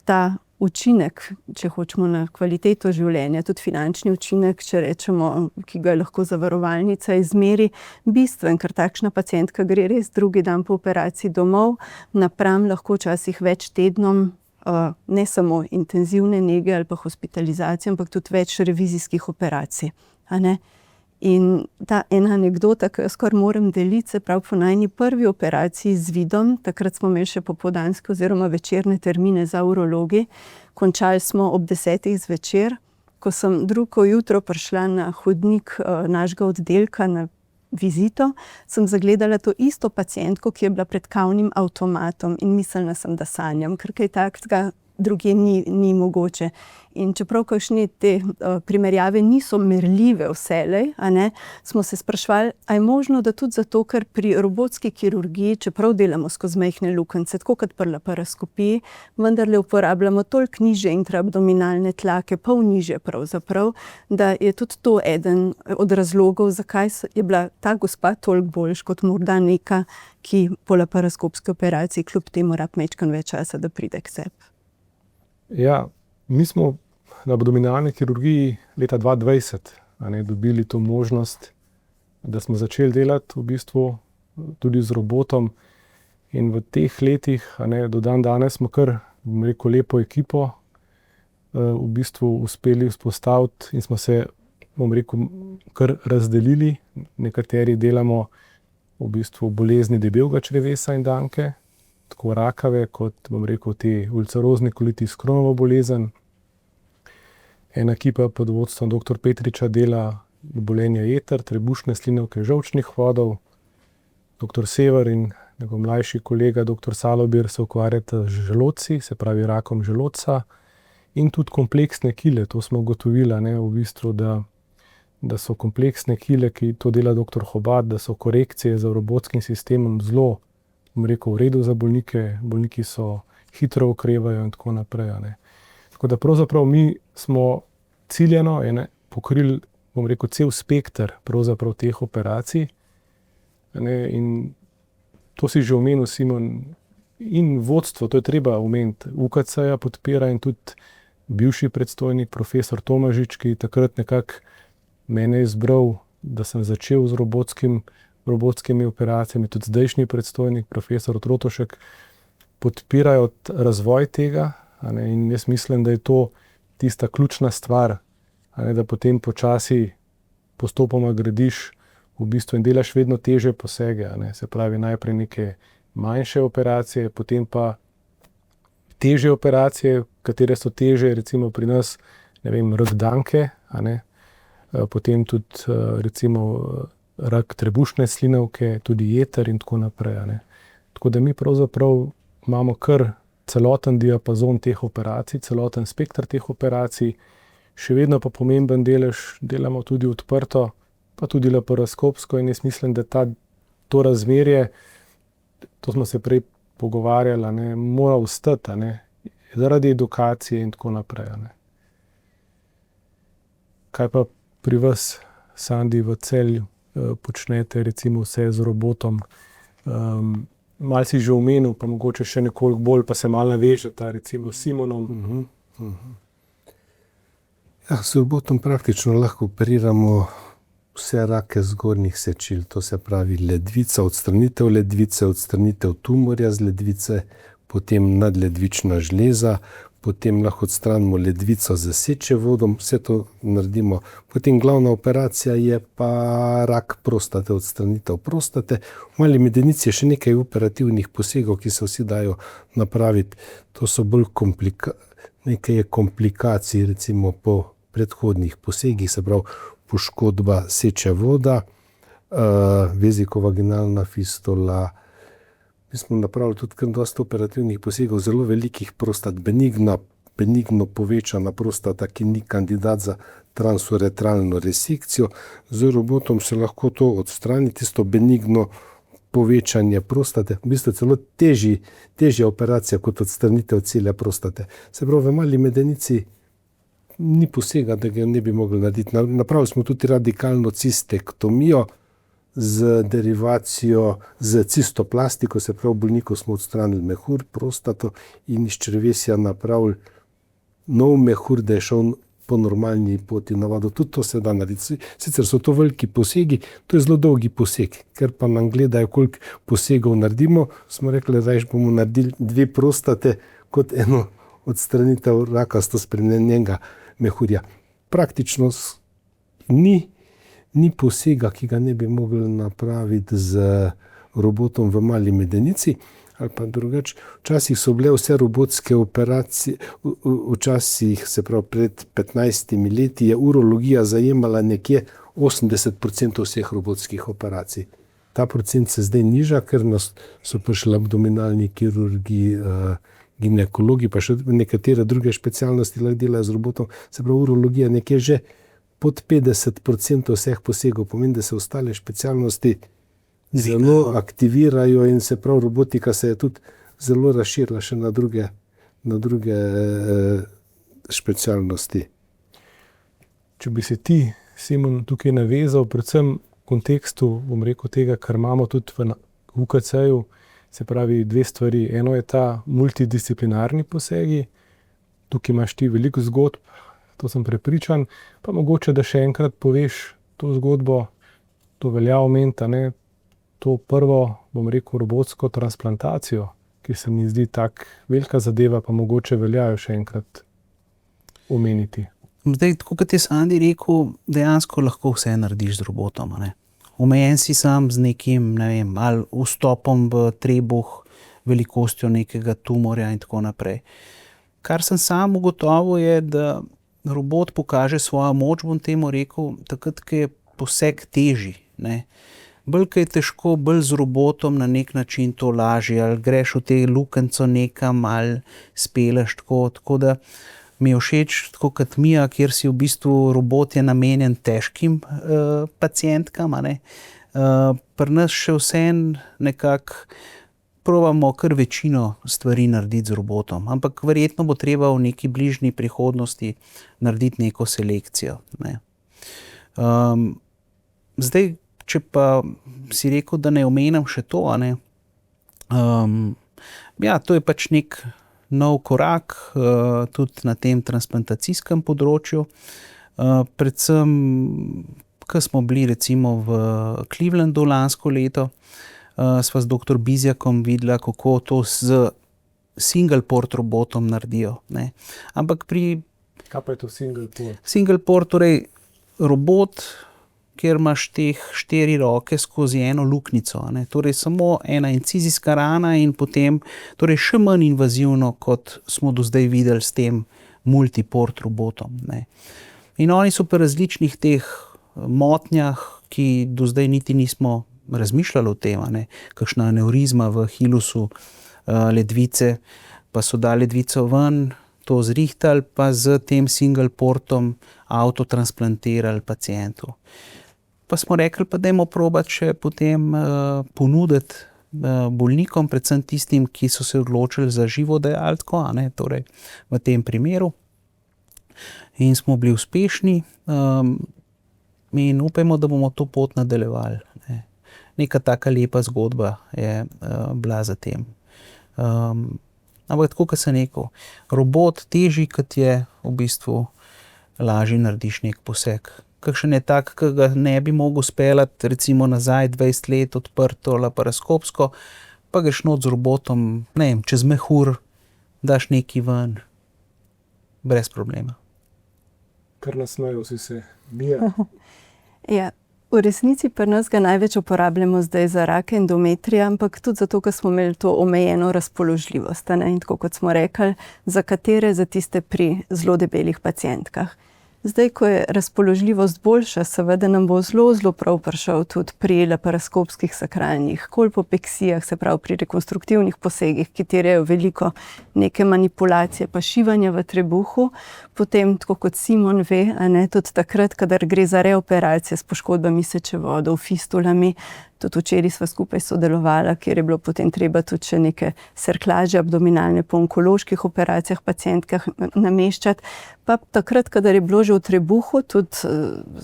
ta učinek, če hočemo na kvaliteto življenja, tudi finančni učinek, če rečemo, ki ga lahko zavarovalnica izmeri, bistven, ker takšna pacientka gre res drugi dan po operaciji domov, napram lahko včasih več tednom, ne samo intenzivne nege ali pa hospitalizacije, ampak tudi več revizijskih operacij, a ne. In ta ena anekdota, ki jo skoraj moram deliti, se pravi po najini prvi operaciji z vidom, takrat smo imeli še popoldanske oziroma večerne termine za urologi, končali smo ob 10:00 zvečer, ko sem drugo jutro prišla na hodnik našega oddelka na vizito, sem zagledala to isto pacientko, ki je bila pred kavnim avtomatom in mislila sem, da sanjam, ker kaj takega drugje ni mogoče. In čeprav kakšne te primerjave niso merljive vselej, a ne, smo se spraševali, a je možno, da tudi zato, ker pri robotski kirurgiji, čeprav delamo skozi majhne luknjice, tako kot pri laparoskopiji, vendarle uporabljamo toliko nižje intraabdominalne tlake, pol nižje pravzaprav, da je tudi to eden od razlogov, zakaj je bila ta gospa toliko boljša kot morda neka, ki po laparoskopski operaciji kljub temu rabi majčkeno več časa, da pride k sebi. Ja, mi smo na abdominalni kirurgiji leta 2020 dobili to možnost, da smo začeli delati v bistvu tudi z robotom. In v teh letih, do dan danes smo kar, lepo ekipo v bistvu uspeli vzpostaviti in smo se, kar razdelili. Nekateri delamo v bistvu bolezni debelega črevesa in danke, tako rakave kot, te ulcerozni kolitis, Crohnovo bolezen. Ena ekipa pod vodstvom dr. Petriča dela obolenja jeter, trebušne slinavke, žolčnih vodov. Dr. Sever in njegov mlajši kolega dr. Salobir se ukvarjata z želodci, se pravi rakom želodca, in tudi kompleksne kile. To smo ugotovili, v bistvu, da so kompleksne kile, ki to dela dr. Hobat, da so korekcije z robotskim sistemom zelo v redu za bolnike, bolniki so hitro okrevajo in tako naprej. Tako da pravzaprav mi smo ciljeno pokrili, cel spekter pravzaprav teh operacij. In to si že omenil, Simon, in vodstvo, to je treba omeniti, UKC-ja podpira in tudi bivši predstojnik, profesor Tomažič, ki takrat nekako mene izbral, da sem začel z robotskimi operacijami, tudi zdajšnji predstojnik, profesor Trotošek, podpirajo razvoj tega, in jaz mislim, da je to tista ključna stvar, da potem počasi postopoma gradiš v bistvu in delaš vedno težje posege, se pravi najprej neke manjše operacije, potem pa težje operacije, katere so težje, recimo pri nas, rak danke, potem tudi recimo rak trebušne slinavke, tudi jeter in tako naprej. Tako da mi pravzaprav imamo kar celoten diapazon teh operacij, celoten spektr teh operacij, še vedno pa pomemben delež delamo tudi odprto, pa tudi laparoskopsko, in jaz mislim, da to razmerje, to smo se prej pogovarjali, mora ostati, zaradi edukacije in tako naprej. Kaj pa pri vas, Sandi, v Celju počnete recimo vse z robotom? Malo si že omenil, pa mogoče še nekoliko bolj, pa se malo navežeta recimo s Simonom. Ja, s robotom praktično lahko operiramo vse rake zgornjih sečil, to se pravi ledvica, odstranitev tumorja z ledvice, potem nadledvična žleza, potem lahko odstranimo ledvico z sečevodom, vse to naredimo. Potem glavna operacija je pa rak prostate, odstranitev prostate. V Mali Medenici je še nekaj operativnih posegov, ki se vsi dajo napraviti. To so bolj nekaj komplikacij, recimo po predhodnih posegih, se pravi poškodba sečevoda, vezikovaginalna fistula. Mi smo napravili tudi kar dosta operativnih posegov, zelo velikih prostat, benigno povečana prostata, ki ni kandidat za transuretralno resekcijo. Z robotom se lahko to odstrani, tisto benigno povečanje prostate, v bistvu celo težja operacija kot odstranitev cele prostate. Se pravi, v Mali Medenici ni posega, da ga ne bi mogli narediti. Napravili smo tudi radikalno cistektomijo z derivacijo, z cistoplastiko, se pravi bolniku smo odstranili mehur, prostato in iz črevesja napravili nov mehur, da je šel po normalni poti navado. Tudi to se da narediti. Sicer so to veliki posegi, to je zelo dolgi poseg, ker pa nam gledajo, koliko posegov naredimo, smo rekli, da bomo naredili 2 prostate kot eno odstranitev rakasto spremenjenega mehurja. Praktično ni posega, ki ga ne bi mogli napraviti z robotom v mali medenici, ali pa drugače. Včasih so bile vse robotske operacije, včasih, se pravi pred 15 leti, je urologija zajemala nekje 80% vseh robotskih operacij. Ta procent se zdaj niža, ker so prišli abdominalni kirurgi, ginekologi, pa še nekatere druge specialnosti lahko delajo z robotom. Se pravi, urologija nekje že pod 50% vseh posegov, pomeni, da se ostale specialnosti zelo aktivirajo in se pravi, robotika se je tudi zelo razširila še na druge specialnosti. Če bi se ti, Simon, tukaj navezal, predvsem v kontekstu, bom rekel, tega, kar imamo tudi v UKC-ju, se pravi 2 stvari. Eno je ta multidisciplinarni posegi, tukaj imaš ti veliko zgodb, to sem prepričan, pa mogoče, da še enkrat poveš to zgodbo, to velja omeniti, ne? To prvo, bom rekel, robotsko transplantacijo, ki se mi zdi tak velika zadeva, pa mogoče veljajo še enkrat omeniti. Zdaj, tako kot je Sandi rekel, dejansko lahko vse narediš z robotom, ne. Omejen si sam z nekim, ne vem, ali vstopom v trebuh, velikostjo nekega tumorja in tako naprej. Kar sem sam ugotovil je, da robot pokaže svojo moč, bom temu rekel, takrat, ko je poseg težji, ne. Bolj, ko je težko, bolj z robotom na nek način to lažje, ali greš v te lukenco nekam, ali speleš tako da mi je všeč, tako kot Mija, kjer si v bistvu robot je namenjen težkim pacientkam, a ne. Pri nas še vseeno nekako probamo kar večino stvari narediti z robotom, ampak verjetno bo treba v neki bližnji prihodnosti narediti neko selekcijo, ne. Zdaj, če pa si rekel, da ne omenim še to, a ne. Ja, to je pač nek nov korak, tudi na tem transplantacijskem področju. Predvsem, ko smo bili recimo v Clevelandu lansko leto, sva z dr. Bizjakom videla, kako to z single port robotom naredijo, ne. Ampak Kaj pa je to single port? Single port, torej robot, kjer imaš teh 4 roke skozi eno luknjico, ne. Torej samo ena incizijska rana in potem, torej še manj invazivno, kot smo do zdaj videli s tem multiport robotom, ne. In oni so pri različnih teh motnjah, ki do zdaj niti nismo razmišljali o tem, ne. Kakšna aneurizma v hilusu ledvice, pa so dali ledvico ven, to zrihtali, pa z tem single portom avtotransplantirali pacientu. Pa smo rekli, pa dajmo probati še potem ponuditi bolnikom, predvsem tistim, ki so se odločili za živodajalsko, a ne, torej v tem primeru. In smo bili uspešni in upajmo, da bomo to pot nadaljevali, ne. Neka taka lepa zgodba je bila za tem. Ampak tako, kot sem rekel, robot težji, kot je v bistvu lažje narediš nek poseg. Kakšen je tak, ki ga ne bi mogel speljati recimo nazaj 20 let odprto laparoskopsko, pa greš not z robotom, ne vem, čez mehur, daš nekaj ven, brez problema. Kar nasmejo si se. Mija. Ja, v resnici pri nas ga največ uporabljamo zdaj za rake endometrija, ampak tudi zato, ker smo imeli to omejeno razpoložljivost, ne? In tako kot smo rekli, za katere, za tiste pri zelo debelih pacientkah. Zdaj, ko je razpoložljivost boljša, seveda nam bo zelo prav prišel tudi pri laparoskopskih sakralnih kolpopeksijah, se pravi pri rekonstruktivnih posegih, ki terjajo veliko neke manipulacije pa šivanja v trebuhu. Potem, tako kot Simon ve, a ne, tudi takrat, kadar gre za reoperacije s poškodbami sečevodov, fistulami, tudi včeraj sva skupaj sodelovala, kjer je bilo potem treba tudi še neke serklaže abdominalne po onkoloških operacijah pacientkah nameščati. Pa takrat, kadar je bilo že v trebuhu, tudi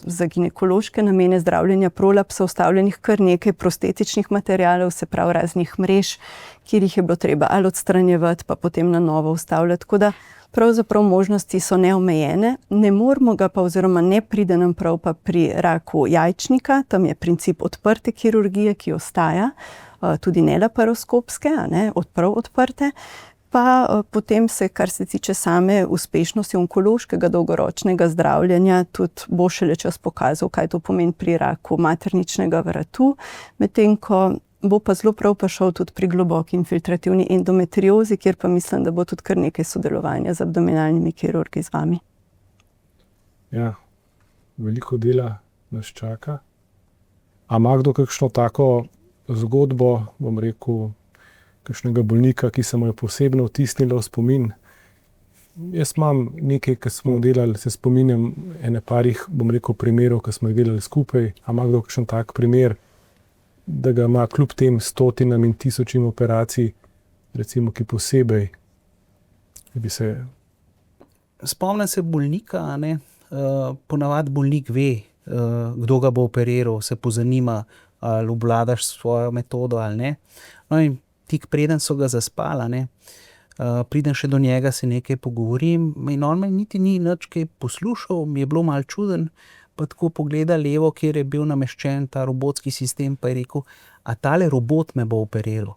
za ginekološke namene zdravljenja prolapsa vstavljenih kar nekaj prostetičnih materialov, se pravi raznih mrež, kjer jih je bilo treba ali odstranjevati, pa potem na novo vstavljati. Tako da pravzaprav možnosti so neomejene, ne moremo ga pa oziroma ne pride nam prav pa pri raku jajčnika, tam je princip odprte kirurgije, ki ostaja, tudi nelaparoskopske, prav odprte, pa potem se, kar se tiče same uspešnosti onkološkega dolgoročnega zdravljenja, tudi bo šele čas pokazal, kaj to pomeni pri raku materničnega vratu, medtem ko bo pa zelo prav pa šel tudi pri globoki infiltrativni endometriozi, kjer pa mislim, da bo tudi kar nekaj sodelovanja z abdominalnimi kirurgi z vami. Ja, veliko dela nas čaka. A ima kdo kakšno tako zgodbo, bom rekel, kakšnega bolnika, ki se mu je posebno vtisnilo v spomin? Jaz imam nekaj, ki smo delali, se spominjam ene parih, bom rekel, primerov, ki smo jih delali skupaj. A ima kdo kakšen tak primer, da ga ima kljub tem stotinam in tisočim operacij, recimo, ki posebej bi se... Spomnim se bolnika, ponavadi bolnik ve, kdo ga bo operiral, se pozanima, ali obvladaš svojo metodo ali ne. No in tik preden so ga zaspali, pridem še do njega, se nekaj pogovorim in on me niti ni nič kaj poslušal, mi je bilo malo čuden, pa tako pogleda levo, kjer je bil nameščen ta robotski sistem, pa je rekel, a tale robot me bo operiral.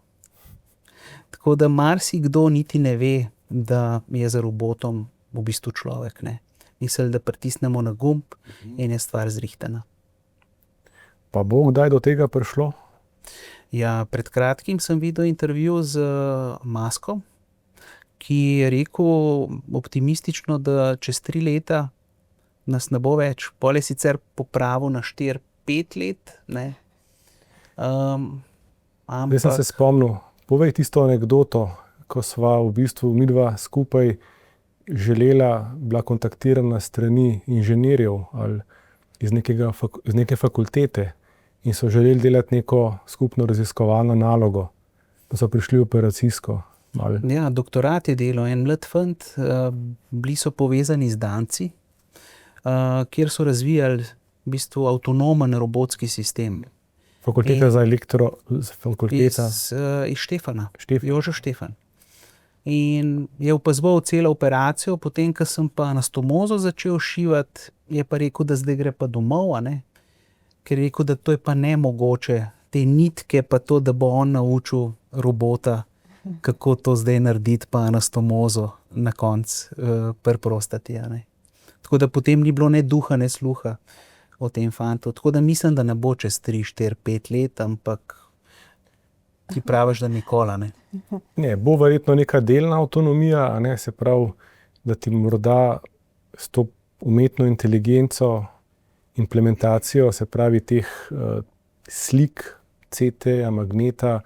Tako da marsikdo niti ne ve, da je za robotom v bistvu človek, Misli, da pritisnemo na gumb in je stvar zrihtana. Pa bo kdaj do tega prišlo? Ja, pred kratkim sem videl intervju z Muskom, ki je rekel optimistično, da čez 3 leta nas ne bo več. Pol je sicer popravil na 4-5 let, ampak... Jaz sem se spomnil, povej tisto anekdoto, ko sva v bistvu midva skupaj želela, bila kontaktirana strani inženirjev ali iz neke fakultete in so želeli delati neko skupno raziskovalno nalogo, da so prišli operacijsko. Ja, doktorat je delal en mlad fant, bili so povezani z Danci, kjer so razvijali v bistvu avtonomen robotski sistem. Fakulteta za fakulteta? Iz Štefana, Jožef Štefan. In je opazoval celo operacijo, potem, ko sem pa anastomozo začel šivati, je pa rekel, da zdaj gre pa domov, ker je rekel, da to je pa nemogoče, te nitke pa to, da bo on naučil robota, kako to zdaj narediti pa anastomozo na koncu pri prostati. Tako da potem ni bilo ne duha, ne sluha o tem fantu. Tako da mislim, da ne bo čez 3, 4, 5 let, ampak ti praviš, da nikoli, Ne, bo verjetno neka delna avtonomija, se pravi, da ti morda s to umetno inteligenco, implementacijo, se pravi teh slik, CT-ja, magneta,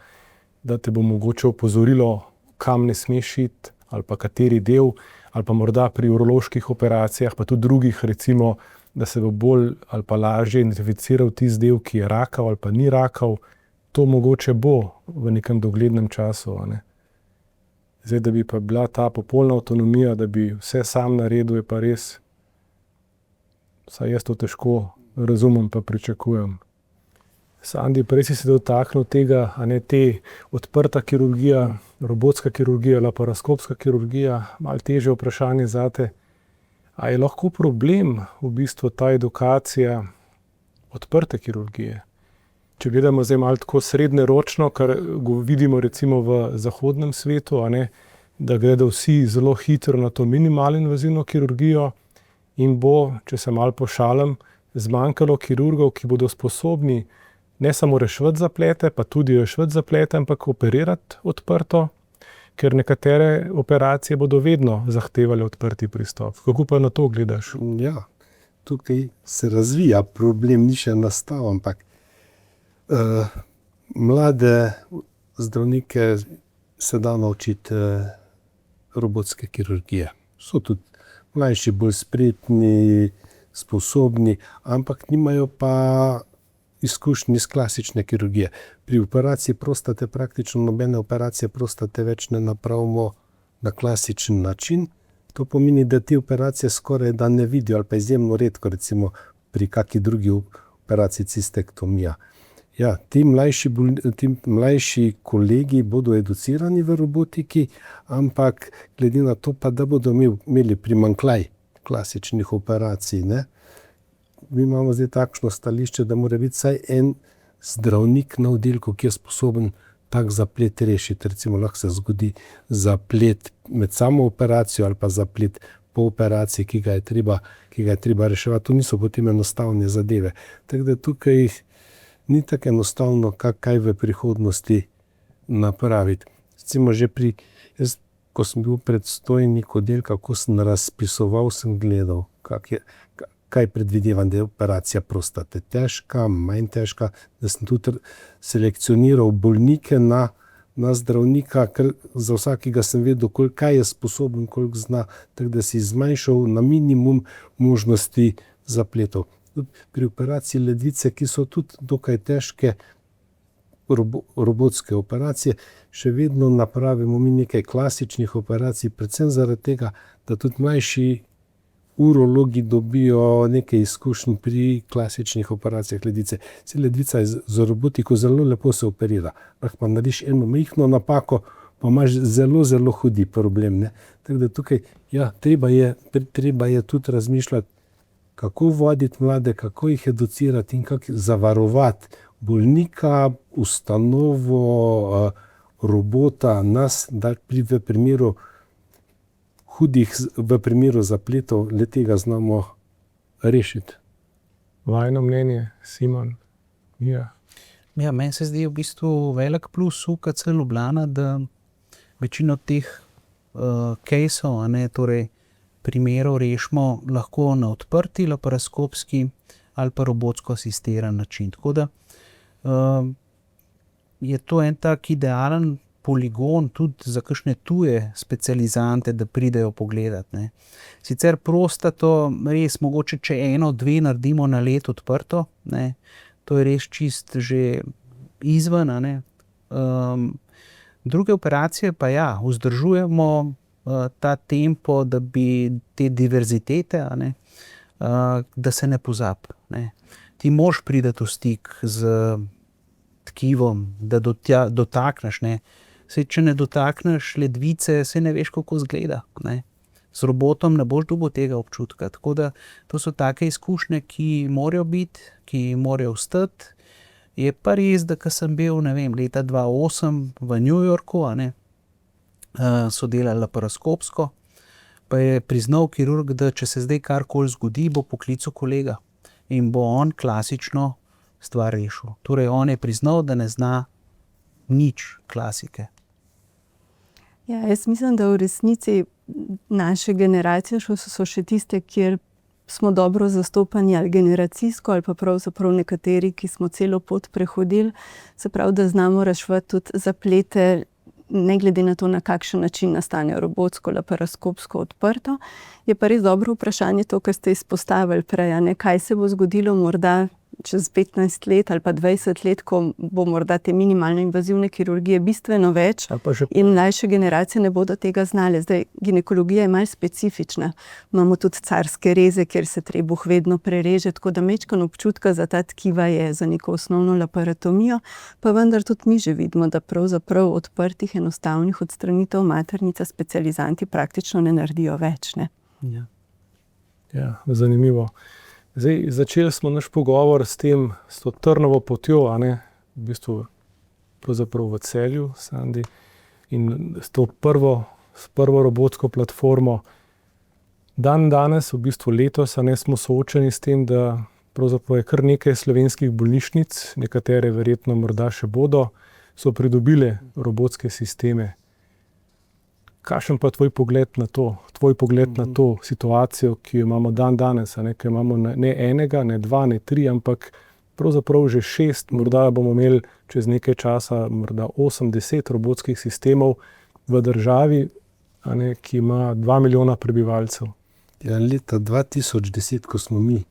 da te bo mogoče opozorilo, kam ne smeš iti, ali pa kateri del, ali pa morda pri uroloških operacijah, pa tudi drugih, recimo, da se bo bolj ali pa lažje identificiral tisti del, ki je rakav ali pa ni rakav. To mogoče bo v nekem doglednem času. Zdaj, da bi pa bila ta popolna avtonomija, da bi vse sam naredil, je pa res, saj jaz to težko razumem pa pričakujem. Sandi, prej si se dotaknil tega, te odprta kirurgija, robotska kirurgija, laparoskopska kirurgija, malo težje vprašanje zate. A je lahko problem v bistvu ta edukacija odprte kirurgije? Če gledamo zdaj malo tako srednjeročno, kar vidimo recimo v zahodnem svetu, da gredo vsi zelo hitro na to minimalno invazivno kirurgijo in bo, če se malo pošalim, zmanjkalo kirurgov, ki bodo sposobni ne samo reševati zaplete, pa tudi reševati zaplete, ampak operirati odprto, ker nekatere operacije bodo vedno zahtevali odprti pristop. Kako pa na to gledaš? Ja, tukaj se razvija problem, ni še nastal, ampak mlade zdravnike se da naučiti robotske kirurgije. So tudi mlajši, bolj spretni, sposobni, ampak nimajo pa izkušnji iz klasične kirurgije. Pri operaciji prostate praktično nobene operacije prostate več ne napravimo na klasičen način. To pomeni, da te operacije skoraj da ne vidijo ali pa izjemno redko, recimo pri kakšni drugi operaciji cistektomija. Ja, ti mlajši kolegi bodo educirani v robotiki, ampak glede na to pa, da bodo imeli primanjkljaj klasičnih operacij, ne? Mi imamo zdaj takšno stališče, da mora biti vsaj en zdravnik na oddelku, ki je sposoben tak zaplet rešiti. Recimo lahko se zgodi zaplet med samo operacijo ali pa zaplet po operaciji, ki ga je treba reševati. To niso potem enostavne zadeve. Tako da tukaj ni tako enostavno, kaj v prihodnosti napraviti. Recimo že jaz, ko sem bil predstojnik oddelka, ko sem razpisoval, sem gledal, kaj predvidevam, da je operacija prostate težka, manj težka, da sem tudi selekcioniral bolnike na zdravnika, ker za vsakega sem vedel, kaj je sposoben, koliko zna, tako da si zmanjšal na minimum možnosti zapletov. Pri operaciji ledvice, ki so tudi dokaj težke robotske operacije, še vedno napravimo mi nekaj klasičnih operacij, predvsem zaradi tega, da tudi mlajši urologi dobijo nekaj izkušenj pri klasičnih operacijah ledvice. Ledvica je z robotiko zelo lepo se operira. Lahko pa narediš eno majhno napako, pa imaš zelo, zelo hudi problem, ne. Tako da tukaj, ja, treba je tudi razmišljati, kako voditi mlade, kako jih educirati in kako zavarovati bolnika, ustanovo, robota, nas, da v primeru v primeru zapletov le-tega znamo rešiti. Vajno mnenje, Simon? Ja. Ja, meni se zdi v bistvu velik plus UKC Ljubljana, da večino teh caseov, torej primerov rešimo lahko na odprti laparoskopski ali pa robotsko asistiran način. Tako da je to en tak idealen poligon tudi za kakšne tuje specializante, da pridejo pogledat, ne. Sicer prostato res mogoče, če 1-2 naredimo na leto odprto, ne, to je res čist že izven, ne. Druge operacije pa ja, vzdržujemo ta tempo, da bi te diverzitete, ne, da se ne pozabi, ne. Ti moraš priti v stik z tkivom, da dotakneš, ne. Saj, če ne dotakneš ledvice, saj ne veš, kako izgleda, ne. Z robotom ne boš dobil tega občutka. Tako da to so take izkušnje, ki morajo biti, ki morajo ostati. Je pa res, da ko sem bil, ne vem, leta 2008 v New Yorku, so delali laparoskopsko, pa je priznal kirurg, da če se zdaj karkoli zgodi, bo poklical kolega in bo on klasično stvar rešil. Torej, on je priznal, da ne zna nič klasike. Ja, jaz mislim, da v resnici naše generacije so še tiste, kjer smo dobro zastopani ali generacijsko, ali pa pravzaprav nekateri, ki smo celo pot prehodili, se pravi, da znamo reševati tudi zaplete, ne glede na to, na kakšen način nastanejo robotsko, laparoskopsko, odprto. Je pa res dobro vprašanje to, kar ste izpostavili prej, kaj se bo zgodilo morda čez 15 let ali pa 20 let, ko bo morda te minimalne invazivne kirurgije bistveno več in mlajše generacije ne bodo tega znale. Zdaj, ginekologija je malo specifična. Imamo tudi carske reze, kjer se trebuh vedno prereže, tako da majčkeno občutka za ta tkiva je za neko osnovno laparotomijo, pa vendar tudi mi že vidimo, da pravzaprav odprtih, enostavnih odstranitev maternica specializanti praktično ne naredijo več, ne. Ja, zanimivo. Zdaj, začeli smo naš pogovor s to trnovo potjo, v bistvu pravzaprav v Celju, Sandi, in s to prvo robotsko platformo. Danes, v bistvu letos, smo soočeni s tem, da pravzaprav je kar nekaj slovenskih bolnišnic, nekatere verjetno morda še bodo, so pridobile robotske sisteme. Kakšen pa tvoj pogled na to situacijo, ki jo imamo danes, ki imamo ne enega, ne 2, ne 3, ampak pravzaprav že 6, morda bomo imeli čez nekaj časa morda 8-10 robotskih sistemov v državi, ki ima 2 milijona prebivalcev. Ja, leta 2010, ko smo mi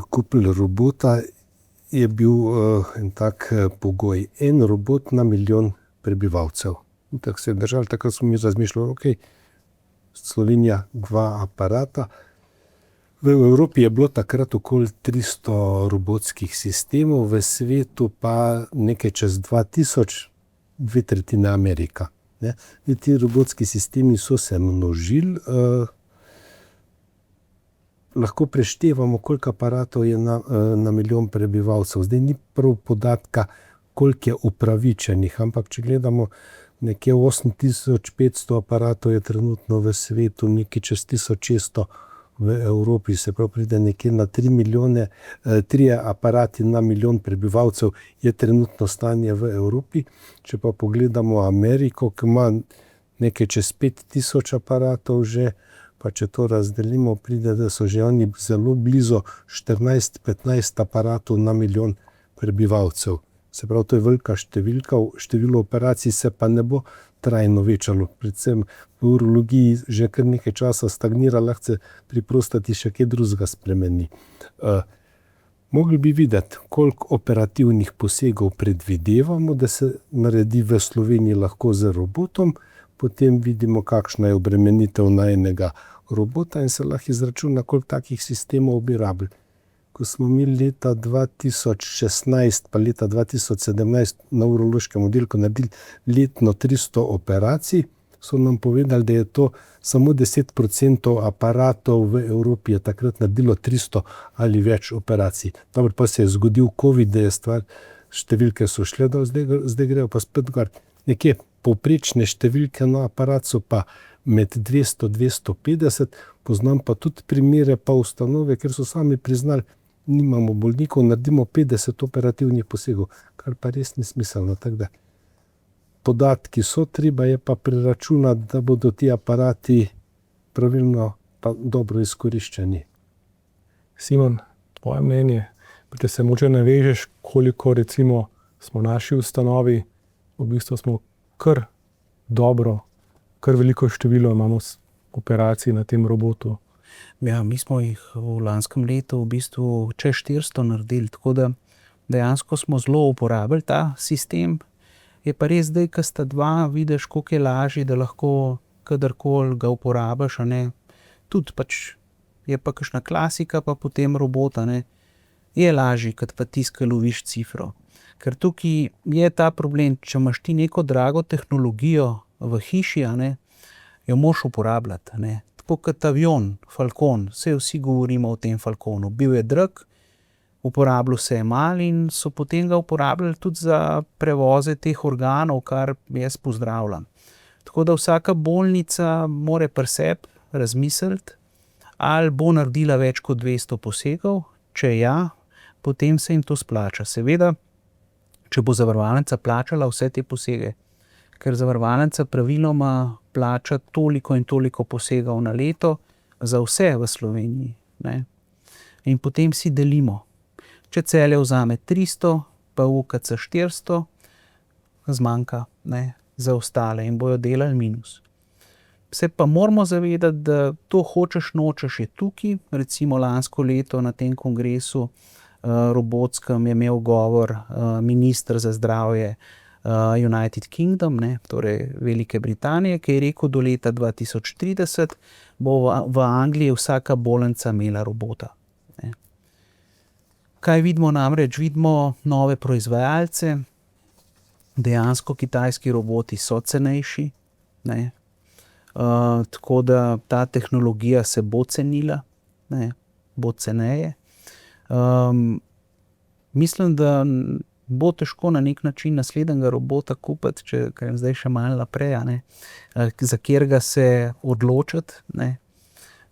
kupili robota, je bil en tak pogoj, en robot na milijon prebivalcev. Tako se je držalo, takrat smo mi razmišljali, Slovenija 2 aparata. V Evropi je bilo takrat okoli 300 robotskih sistemov, v svetu pa nekaj čez 2000, 2/3 Amerika. Ne. Ti robotski sistemi so se množili, lahko preštevamo, koliko aparatov je na milijon prebivalcev. Zdaj ni prav podatka, koliko je upravičenih, ampak če gledamo, nekje 8500 aparatov je trenutno v svetu, nekaj čez 1600 v Evropi, se pravi pride nekje na 3 milijone, 3 aparati na milijon prebivalcev je trenutno stanje v Evropi. Če pa pogledamo Ameriko, ki ima nekaj čez 5000 aparatov že, pa če to razdelimo, pride, da so že oni zelo blizu 14-15 aparatov na milijon prebivalcev. Se pravi, to je velika številka, število operacij se pa ne bo trajno večalo. Predvsem v urologiji že kar nekaj časa stagnira, lahko se pri prostati še kaj drugega spremeni. Mogli bi videti, koliko operativnih posegov predvidevamo, da se naredi v Sloveniji lahko z robotom, potem vidimo, kakšna je obremenitev na enega robota in se lahko izračuna, koliko takih sistemov bi rabili. Ko smo mi leta 2016 pa leta 2017 na urološkem oddelku naredili letno 300 operacij, so nam povedali, da je to samo 10% aparatov v Evropi je takrat naredilo 300 ali več operacij. Dobro, pa se je zgodil COVID, da je stvar, številke so šle dol, zdaj grejo pa spet gor. Nekje povprečne številke na aparat so pa med 200-250, poznam pa tudi primere pa ustanove, ker so sami priznali, nimamo bolnikov, naredimo 50 operativnih posegov, kar pa res ni smiselno. Tako da podatki so, treba je pa preračunati, da bodo ti aparati pravilno pa dobro izkoriščeni. Simon, tvoje mnenje, če se moče navežeš, koliko recimo smo naši ustanovi, v bistvu smo kar dobro, kar veliko število imamo operacij na tem robotu. Ja, mi smo jih v lanskem letu v bistvu čez 400 naredili, tako da dejansko smo zelo uporabili ta sistem. Je pa res zdaj, ko sta dva, vidiš, koliko je lažje, da lahko kadarkoli ga uporabiš, a ne. Tudi pač je pa kakšna klasika, pa potem robota, ne. Je lažje, kot pa tiskaj loviš cifro. Ker tukaj je ta problem, če imaš ti neko drago tehnologijo v hiši, a ne, jo moraš uporabljati, a ne. Tako kot avion, Falcon, vsi govorimo o tem Falconu. Bil je drag, uporabljal se je malo in so potem ga uporabljali tudi za prevoze teh organov, kar jaz pozdravljam. Tako da vsaka bolnica mora pri sebi razmisliti, ali bo naredila več kot 200 posegov, če ja, potem se jim to splača. Seveda, če bo zavarovalnica plačala vse te posege, ker zavarovalnica praviloma plača toliko in toliko posegov na leto za vse v Sloveniji, ne. In potem si delimo. Če Celje vzame 300, pa UKC 400, zmanjka, ne, za ostale in bojo delali minus. Se pa moramo zavedati, da to hočeš nočeš je tukaj. Recimo lansko leto na tem kongresu robotskem je imel govor minister za zdravje United Kingdom, ne, torej Velike Britanije, ki je rekel, do leta 2030 bo v Angliji vsaka bolnica imela robota. Ne. Kaj vidimo namreč? Vidimo nove proizvajalce, dejansko kitajski roboti so cenejši, ne. Tako da ta tehnologija se bo cenila, ne, bo ceneje. Mislim, da bo težko na nek način naslednjega robota kupiti, če grem zdaj še malo naprej, ne, za katerega se odločiti, ne.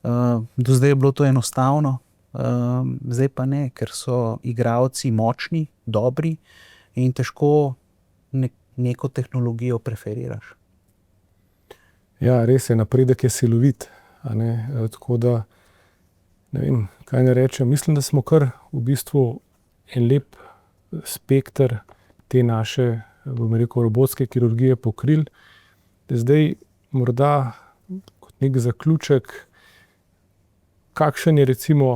Do zdaj je bilo to enostavno, zdaj pa ne, ker so igralci močni, dobri in težko neko tehnologijo preferiraš. Ja, res je, napredek je silovit, a ne, tako da, ne vem, kaj ne rečem, mislim, da smo kar v bistvu en lep spekter te naše, bom rekel, robotske kirurgije pokrili. Zdaj morda kot nek zaključek, kakšen je recimo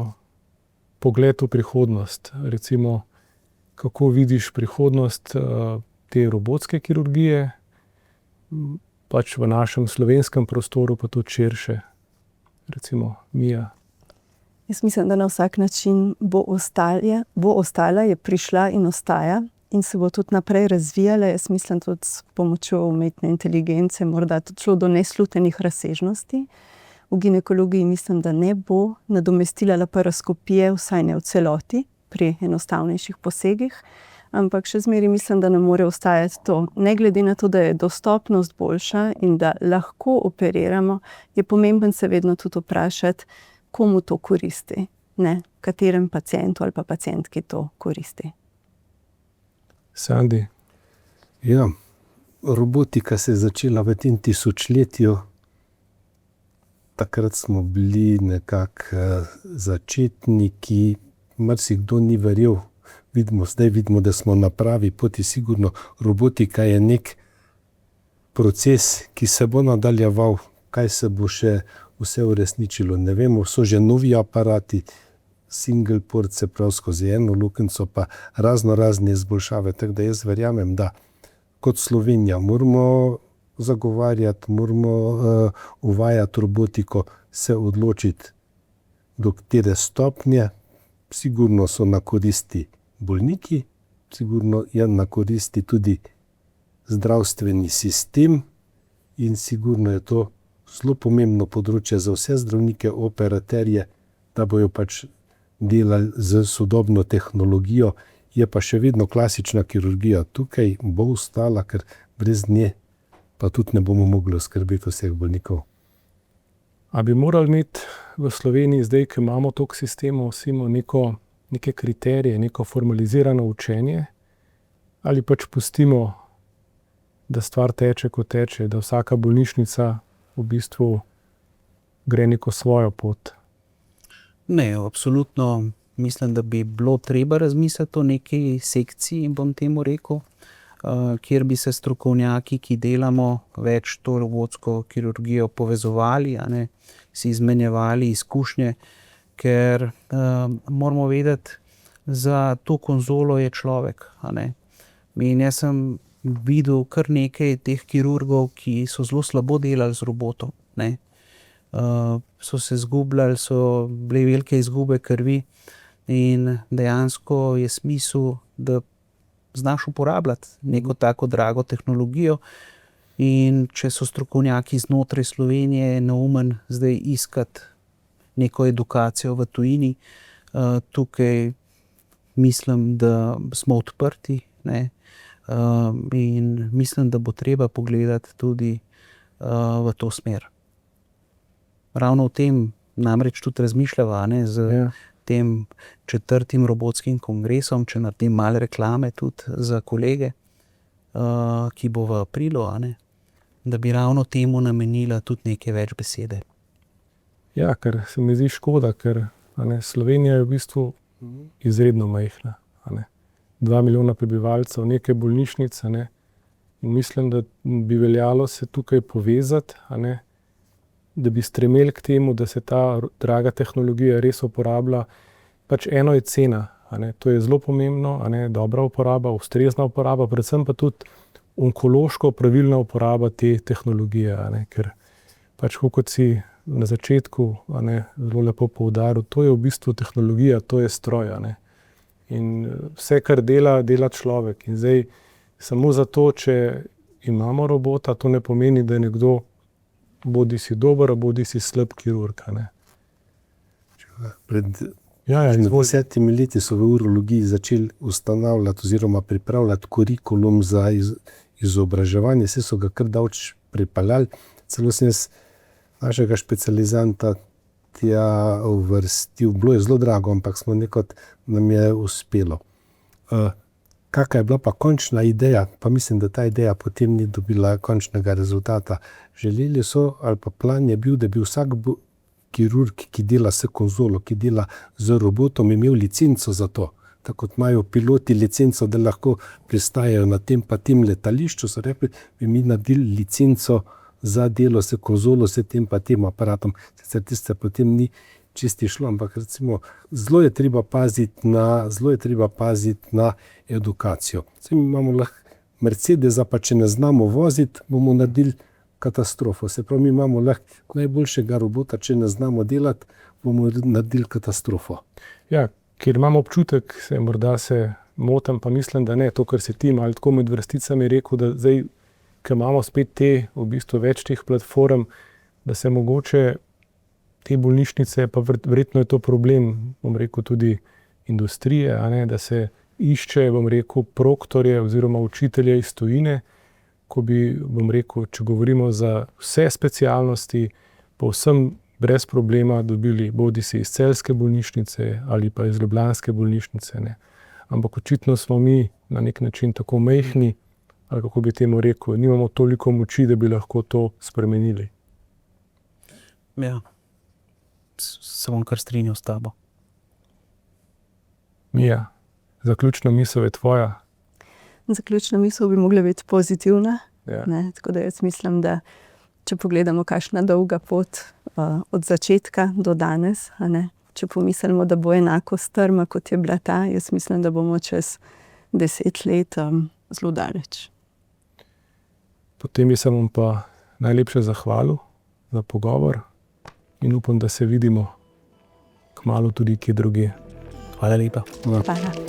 pogled v prihodnost, recimo kako vidiš prihodnost te robotske kirurgije, pač v našem slovenskem prostoru, pa tudi širše, recimo Mija. Jaz mislim, da na vsak način bo ostala, je prišla in ostaja in se bo tudi naprej razvijala. Jaz mislim tudi s pomočjo umetne inteligence, morda tudi šlo do neslutenih razsežnosti. V ginekologiji mislim, da ne bo nadomestila laparoskopije, vsaj ne v celoti, pri enostavnejših posegih, ampak še zmeraj mislim, da ne more ostajati to. Ne glede na to, da je dostopnost boljša in da lahko operiramo, je pomembno se vedno tudi vprašati, komu to koristi, ne, katerem pacientu ali pa pacientki to koristi. Sandi. Ja, robotika se je začela v tem tisočletju. Takrat smo bili nekako začetniki, marsikdo ni verjel. Zdaj vidimo, da smo na pravi poti. Sigurno robotika je nek proces, ki se bo nadaljeval. Kaj se bo še vse uresničilo, ne vemo. So že novi aparati, single port, se pravi skozi eno luknjico, pa razne izboljšave. Tako da jaz verjamem, da kot Slovenija moramo zagovarjati, moramo uvajati robotiko, se odločiti, do katere stopnje. Sigurno so na koristi bolniki, sigurno je na koristi tudi zdravstveni sistem in sigurno je to zelo pomembno področje za vse zdravnike, operaterje, da bojo pač delali z sodobno tehnologijo. Je pa še vedno klasična kirurgija tukaj, bo ostala, ker brez nje pa tudi ne bomo mogli oskrbeti vseh bolnikov. A bi morali imeti v Sloveniji zdaj, ko imamo toliko sistemov, neke kriterije, neko formalizirano učenje, ali pač pustimo, da stvar teče, kot teče, da vsaka bolnišnica v bistvu gre neko svojo pot? Ne, absolutno mislim, da bi bilo treba razmisliti o neki sekciji, bom temu rekel, kjer bi se strokovnjaki, ki delamo več to robotsko kirurgijo, povezovali, si izmenjevali izkušnje, ker moramo vedeti, za to konzolo je človek. In jaz sem videl kar nekaj teh kirurgov, ki so zelo slabo delali z robotom. So se zgubljali, so bile velike izgube krvi in dejansko je smisel, da znaš uporabljati neko tako drago tehnologijo, in če so strokovnjaki znotraj Slovenije, je neumen zdaj iskati neko edukacijo v tujini. Tukaj mislim, da smo odprti, in mislim, da bo treba pogledati tudi v to smer. Ravno o tem namreč tudi razmišljava, z tem 4. robotskim kongresom, če naredim malo reklame tudi za kolege, ki bo v aprilu, da bi ravno temu namenila tudi nekaj več besede. Ja, ker se mi zdi škoda, ker Slovenija je v bistvu izredno majhna. 2 milijona prebivalcev, nekaj bolnišnic, in mislim, da bi veljalo se tukaj povezati, da bi stremeli k temu, da se ta draga tehnologija res uporablja. Pač eno je cena, to je zelo pomembno, dobra uporaba, ustrezna uporaba, predvsem pa tudi onkološko pravilna uporaba te tehnologije, ker pač kot si na začetku zelo lepo poudaril, to je v bistvu tehnologija, to je stroj. In vse, kar dela človek. In zdaj samo zato, če imamo robota, to ne pomeni, da je nekdo bodi si dober, bodi si slab kirurg. Pred 10 leti so v urologiji začeli ustanavljati oziroma pripravljati kurikulum za izobraževanje. Vse so ga kar davč pripeljali. Celo sem jaz našega specializanta tja uvrstil. Bilo je zelo drago, ampak nam je uspelo. Kakva je bila pa končna ideja, pa mislim, da ta ideja potem ni dobila končnega rezultata. Želeli so, ali pa plan je bil, da bi vsak kirurg, ki dela s konzolo, ki dela z robotom, imel licenco za to. Tako kot imajo piloti licenco, da lahko pristajajo na tem pa tem letališču, so rekli, bi mi naredili licenco za delo s konzolo, s tem pa tem aparatom. Sicer tiste potem ni čisti šlo, ampak recimo zelo je treba paziti na edukacijo. Zdaj imamo lahko Mercedesa, pa če ne znamo voziti, bomo naredili katastrofo. Se pravi, mi imamo lahko najboljšega robota, če ne znamo delati, bomo naredili katastrofo. Ja, ker imam občutek, morda se motim, pa mislim, da ne, to, kar si ti malo tako med vrsticami rekel, da zdaj, ko imamo spet v bistvu več teh platform, da se mogoče te bolnišnice, pa verjetno je to problem, bom rekel, tudi industrije, a ne, da se išče, bom rekel, proktorje oziroma učitelje iz tujine, ko bi, bom rekel, če govorimo za vse specialnosti, povsem brez problema dobili bodisi iz celjske bolnišnice ali pa iz ljubljanske bolnišnice, ne. Ampak očitno smo mi na nek način tako majhni, ali kako bi temu rekel, nimamo toliko moči, da bi lahko to spremenili. Ja, se bom kar strinjal s tabo. Mija, zaključna misel je tvoja. Zaključna misel bi mogla biti pozitivna. Ja. Ne, tako da jaz mislim, da če pogledamo, kakšna dolga pot od začetka do danes, a ne, če pomislimo, da bo enako strma, kot je bila ta, jaz mislim, da bomo čez 10 let zelo daleč. Potem bi se vam pa najlepše zahvalil za pogovor in upam, da se vidimo kmalu tudi kje drugje. Hvala lepa. Hvala.